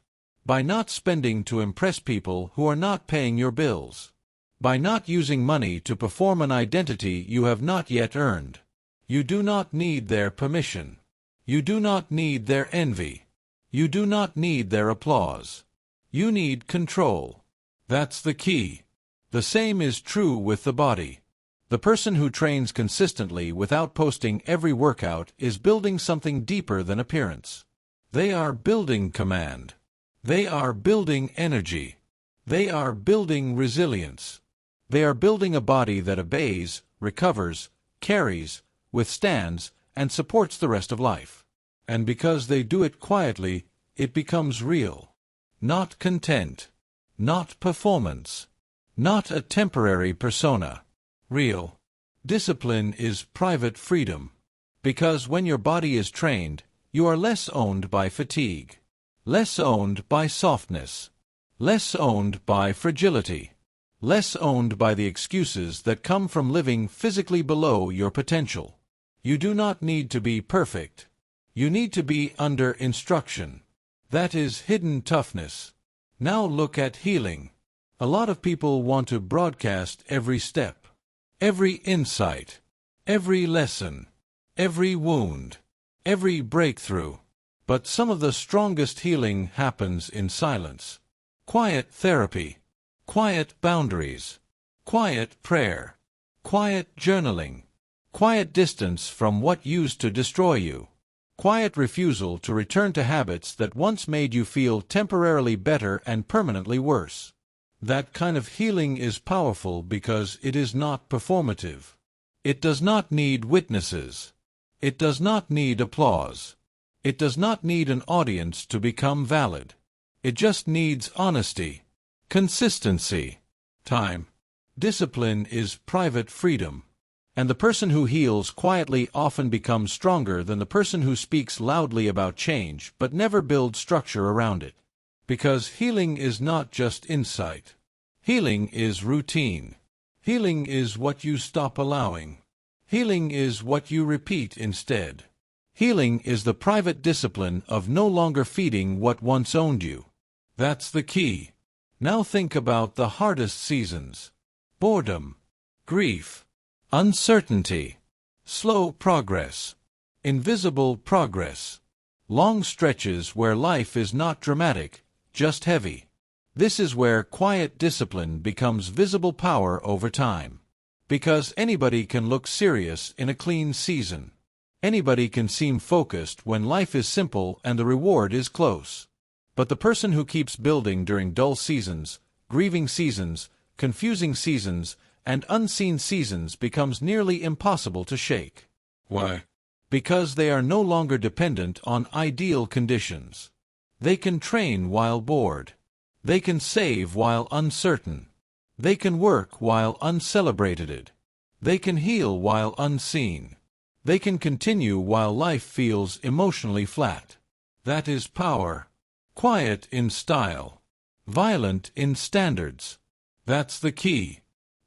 By not spending to impress people who are not paying your bills. By not using money to perform an identity you have not yet earned. You do not need their permission. You do not need their envy. You do not need their applause. You need control. That's the key. The same is true with the body. The person who trains consistently without posting every workout is building something deeper than appearance. They are building command. They are building energy. They are building resilience. They are building a body that obeys, recovers, carries, withstands, and supports the rest of life. And because they do it quietly, it becomes real. Not content. Not performance. Not a temporary persona. Real. Discipline is private freedom. Because when your body is trained, you are less owned by fatigue. Less owned by softness. Less owned by fragility. Less owned by the excuses that come from living physically below your potential. You do not need to be perfect. You need to be under instruction. That is hidden toughness. Now look at healing. A lot of people want to broadcast every step, every insight, every lesson, every wound, every breakthrough. But some of the strongest healing happens in silence. Quiet therapy, quiet boundaries, quiet prayer, quiet journaling, quiet distance from what used to destroy you, quiet refusal to return to habits that once made you feel temporarily better and permanently worse. That kind of healing is powerful because it is not performative. It does not need witnesses. It does not need applause. It does not need an audience to become valid. It just needs honesty, consistency, time. Discipline is private freedom. And the person who heals quietly often becomes stronger than the person who speaks loudly about change but never builds structure around it. Because healing is not just insight. Healing is routine. Healing is what you stop allowing. Healing is what you repeat instead. Healing is the private discipline of no longer feeding what once owned you. That's the key. Now think about the hardest seasons. Boredom, grief, uncertainty, slow progress, invisible progress, long stretches where life is not dramatic, just heavy. This is where quiet discipline becomes visible power over time. Because anybody can look serious in a clean season. Anybody can seem focused when life is simple and the reward is close. But the person who keeps building during dull seasons, grieving seasons, confusing seasons, and unseen seasons becomes nearly impossible to shake. Why? Because they are no longer dependent on ideal conditions. They can train while bored. They can save while uncertain. They can work while uncelebrated. They can heal while unseen. They can continue while life feels emotionally flat. That is power. Quiet in style. Violent in standards. That's the key.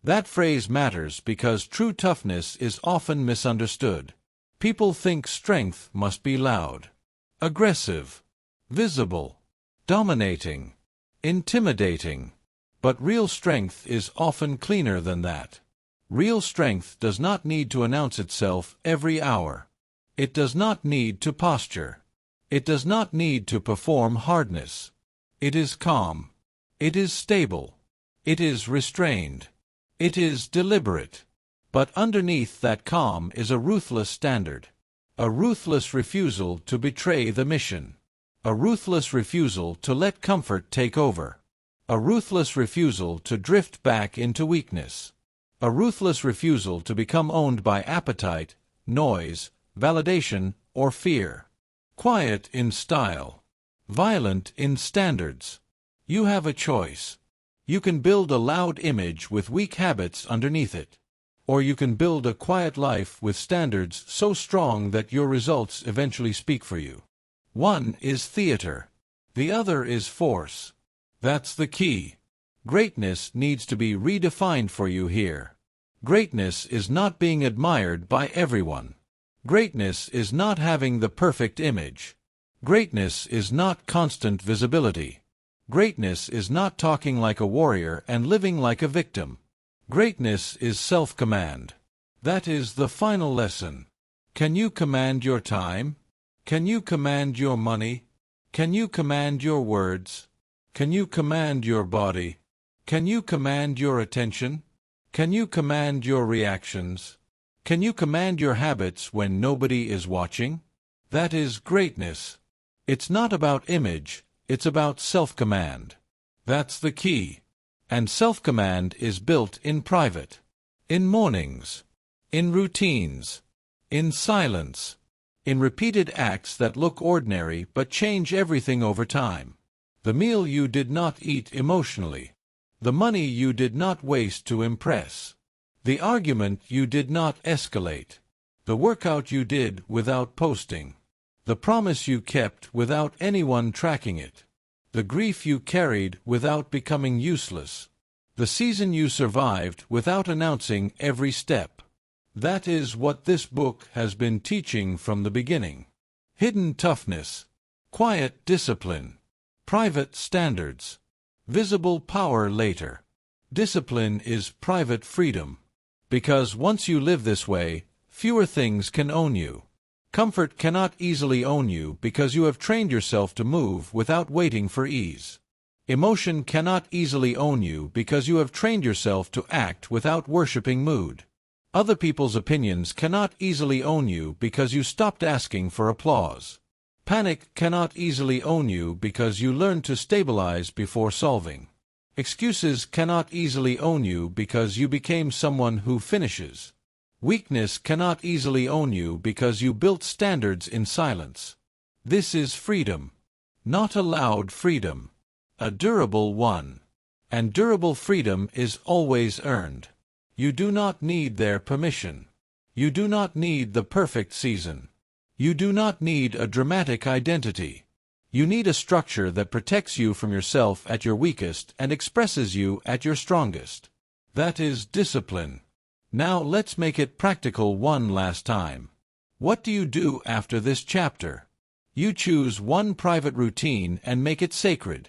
That phrase matters because true toughness is often misunderstood. People think strength must be loud, aggressive, visible, dominating, intimidating. But real strength is often cleaner than that. Real strength does not need to announce itself every hour. It does not need to posture. It does not need to perform hardness. It is calm. It is stable. It is restrained. It is deliberate. But underneath that calm is a ruthless standard. A ruthless refusal to betray the mission. A ruthless refusal to let comfort take over. A ruthless refusal to drift back into weakness. A ruthless refusal to become owned by appetite, noise, validation, or fear. Quiet in style. Violent in standards. You have a choice. You can build a loud image with weak habits underneath it. Or you can build a quiet life with standards so strong that your results eventually speak for you. One is theater. The other is force. That's the key. Greatness needs to be redefined for you here. Greatness is not being admired by everyone. Greatness is not having the perfect image. Greatness is not constant visibility. Greatness is not talking like a warrior and living like a victim. Greatness is self-command. That is the final lesson. Can you command your time? Can you command your money? Can you command your words? Can you command your body? Can you command your attention? Can you command your reactions? Can you command your habits when nobody is watching? That is greatness. It's not about image, it's about self-command. That's the key. And self-command is built in private. In mornings. In routines. In silence. In repeated acts that look ordinary but change everything over time. The meal you did not eat emotionally. The money you did not waste to impress. The argument you did not escalate. The workout you did without posting. The promise you kept without anyone tracking it. The grief you carried without becoming useless. The season you survived without announcing every step. That is what this book has been teaching from the beginning. Hidden toughness. Quiet discipline. Private standards. Visible power later. Discipline is private freedom. Because once you live this way, fewer things can own you. Comfort cannot easily own you because you have trained yourself to move without waiting for ease. Emotion cannot easily own you because you have trained yourself to act without worshipping mood. Other people's opinions cannot easily own you because you stopped asking for applause. Panic cannot easily own you because you learned to stabilize before solving. Excuses cannot easily own you because you became someone who finishes. Weakness cannot easily own you because you built standards in silence. This is freedom. Not a loud freedom. A durable one. And durable freedom is always earned. You do not need their permission. You do not need the perfect season. You do not need a dramatic identity. You need a structure that protects you from yourself at your weakest and expresses you at your strongest. That is discipline. Now let's make it practical one last time. What do you do after this chapter? You choose one private routine and make it sacred.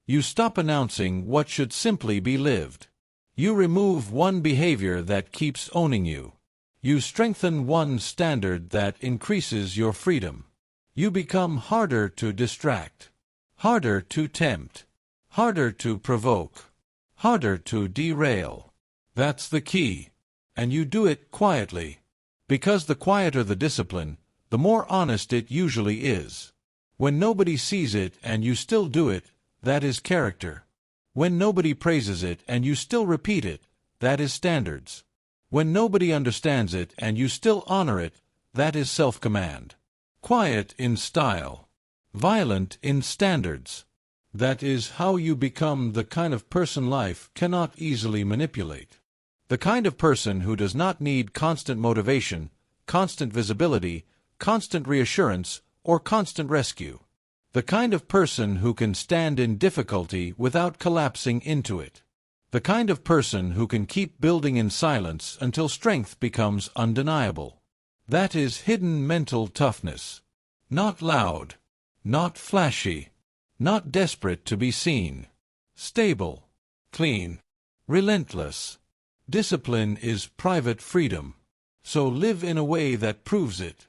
You stop announcing what should simply be lived. You remove one behavior that keeps owning you. You strengthen one standard that increases your freedom. You become harder to distract, harder to tempt, harder to provoke, harder to derail. That's the key. And you do it quietly. Because the quieter the discipline, the more honest it usually is. When nobody sees it and you still do it, that is character. When nobody praises it and you still repeat it, that is standards. When nobody understands it and you still honor it, that is self-command. Quiet in style. Violent in standards. That is how you become the kind of person life cannot easily manipulate. The kind of person who does not need constant motivation, constant visibility, constant reassurance, or constant rescue. The kind of person who can stand in difficulty without collapsing into it. The kind of person who can keep building in silence until strength becomes undeniable. That is hidden mental toughness. Not loud. Not flashy. Not desperate to be seen. Stable. Clean. Relentless. Discipline is private freedom. So live in a way that proves it.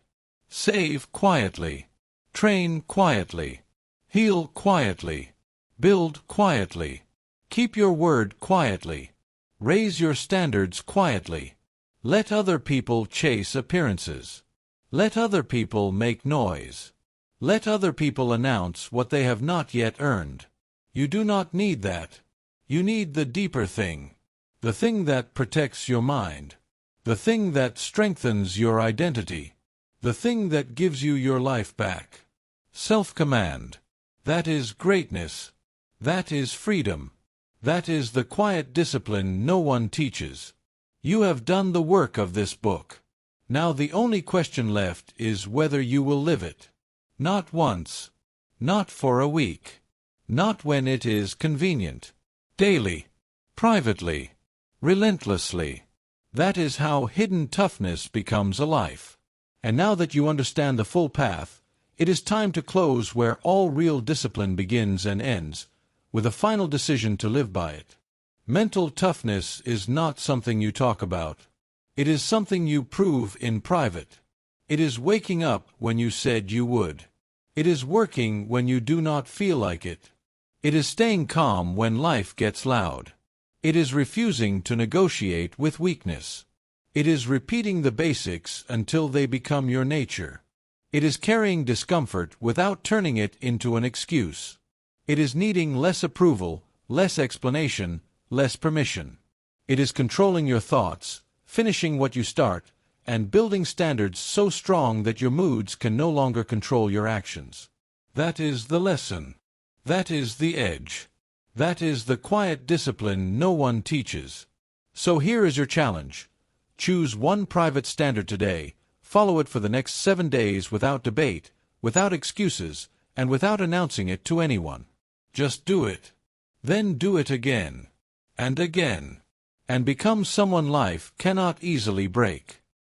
Save quietly. Train quietly. Heal quietly. Build quietly. Keep your word quietly. Raise your standards quietly. Let other people chase appearances. Let other people make noise. Let other people announce what they have not yet earned. You do not need that. You need the deeper thing. The thing that protects your mind. The thing that strengthens your identity. The thing that gives you your life back. Self-command. That is greatness. That is freedom. That is the quiet discipline no one teaches. You have done the work of this book. Now the only question left is whether you will live it. Not once. Not for a week. Not when it is convenient. Daily. Privately. Relentlessly. That is how hidden toughness becomes a life. And now that you understand the full path, it is time to close where all real discipline begins and ends, with a final decision to live by it. Mental toughness is not something you talk about. It is something you prove in private. It is waking up when you said you would. It is working when you do not feel like it. It is staying calm when life gets loud. It is refusing to negotiate with weakness. It is repeating the basics until they become your nature. It is carrying discomfort without turning it into an excuse. It is needing less approval, less explanation, less permission. It is controlling your thoughts, finishing what you start, and building standards so strong that your moods can no longer control your actions. That is the lesson. That is the edge. That is the quiet discipline no one teaches. So here is your challenge. Choose one private standard today, follow it for the next 7 days without debate, without excuses, and without announcing it to anyone. Just do it. Then do it again. And again. And become someone life cannot easily break.